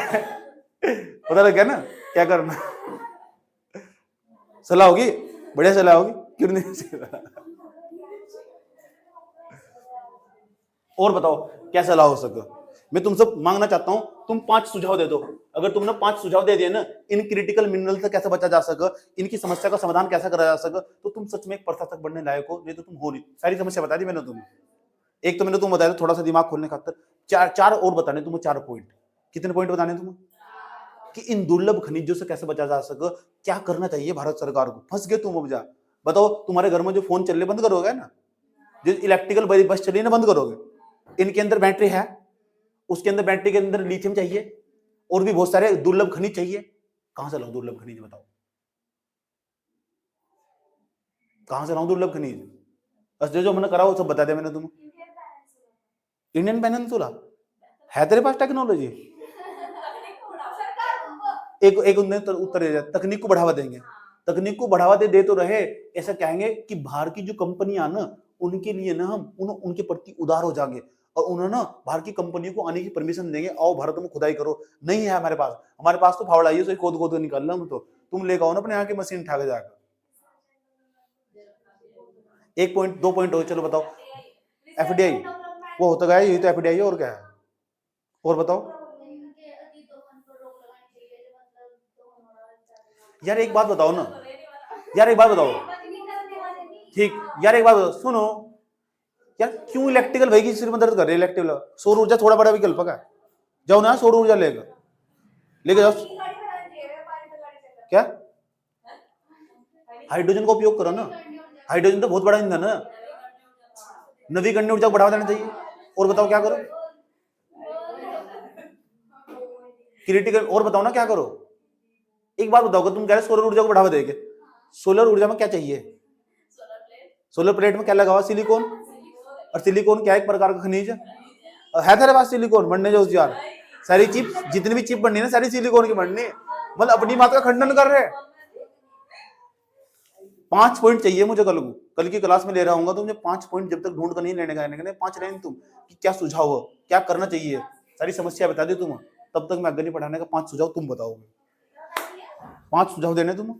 पता लग गया ना क्या करना। सलाह होगी, बढ़िया सलाह होगी, क्यों नहीं? और बताओ क्या सलाह हो सके? मैं तुमसे मांगना चाहता हूं तुम 5 सुझाव दे दो। अगर तुमने 5 सुझाव दे दिए ना, इन क्रिटिकल मिनरल से कैसे बचा जा सके, इनकी समस्या का समाधान कैसे करा जा सके, तो तुम सच में एक प्रशासक बनने लायक हो। नहीं तो तुम हो नहीं। सारी समस्या बता दी मैंने तुम्हें। एक तो मैंने तुम बताया थोड़ा सा दिमाग खोलने खातर, चार और बताने तुम्हें, 4 पॉइंट। कितने पॉइंट बताने तुम्हें? कि इन दुर्लभ खनिजों से कैसे बचा जा सके, क्या करना चाहिए भारत सरकार को। फंस गए तुम। अब जा बताओ, तुम्हारे घर में जो फोन चल रहे बंद करोगे ना, जो इलेक्ट्रिकल बस चल रही है ना बंद करोगे। इनके अंदर बैटरी है, उसके अंदर बैटरी के अंदर लिथियम चाहिए और भी बहुत सारे दुर्लभ खनिज चाहिए। कहां से लाऊं दुर्लभ खनिज बताओ? कहां से लाऊं दुर्लभ खनिज? बस जो मैंने करा वो सब बता दिया मैंने तुम्हें। इंडियन पेनिनसुला है तेरे पास टेक्नोलॉजी? एक उत्तर दे दिया, तकनीक को बढ़ावा देंगे। तकनीक को बढ़ावा दे तो रहे, ऐसा कहेंगे कि बाहर की जो कंपनियां ना, उनके लिए ना हम उनके प्रति उदार हो जाएंगे। और उन्होंने ना बाहर की कंपनी को आने की परमिशन देंगे, आओ भारत में खुदाई करो। नहीं है हमारे पास तो फावड़ा है, खोद खोद निकाल रहा हूँ। तो तुम लेकर आओ ना अपने यहाँ की मशीन उठा के जाकर। 1 पॉइंट 2 पॉइंट हो, चलो बताओ। एफडीआई वो होता गया, यही तो एफडीआई है, और क्या है? और बताओ यार, एक बात बताओ ना यार, एक बात बताओ। ठीक यार, एक बात बताओ, सुनो यार, क्यों इलेक्ट्रिकल व्हीकल की सिर में दर्द कर रहे हैं? इलेक्ट्रिकल सौर ऊर्जा थोड़ा बड़ा विकल्प है, जाओ ना सौर ऊर्जा लेके जाओ। क्या हाइड्रोजन का उपयोग करो ना, हाइड्रोजन तो बहुत बड़ा ईंधन है, नवीकरणीय ऊर्जा को बढ़ावा देना चाहिए। और बताओ क्या करो? क्रिटिकल, और बताओ ना क्या करो? एक बात बताओ, तुम कह रहे सोलर ऊर्जा को बढ़ावा देंगे, सोलर ऊर्जा में क्या चाहिए? सोलर प्लेट में क्या लगा हुआ? सिलिकॉन। और सिलिकॉन क्या एक प्रकार का खनिज है तेरे पास? सिलिकॉन बनने जो यार, सारी चिप, जितनी भी चिप बननी है ना, सारी सिलिकॉन की बननी। मतलब अपनी बात का खंडन कर रहे। 5 पॉइंट चाहिए मुझे कल की क्लास में ले रहा हूँ तो मुझे 5 पॉइंट जब तक ढूंढ कर नहीं लेने का, 5 लेने तुम कि क्या सुझाव हो, क्या करना चाहिए, सारी समस्या बता दी तुम, तब तक मैं आगे नहीं पढ़ाने का। 5 सुझाव तुम बताओगे, 5 सुझाव देने तुम।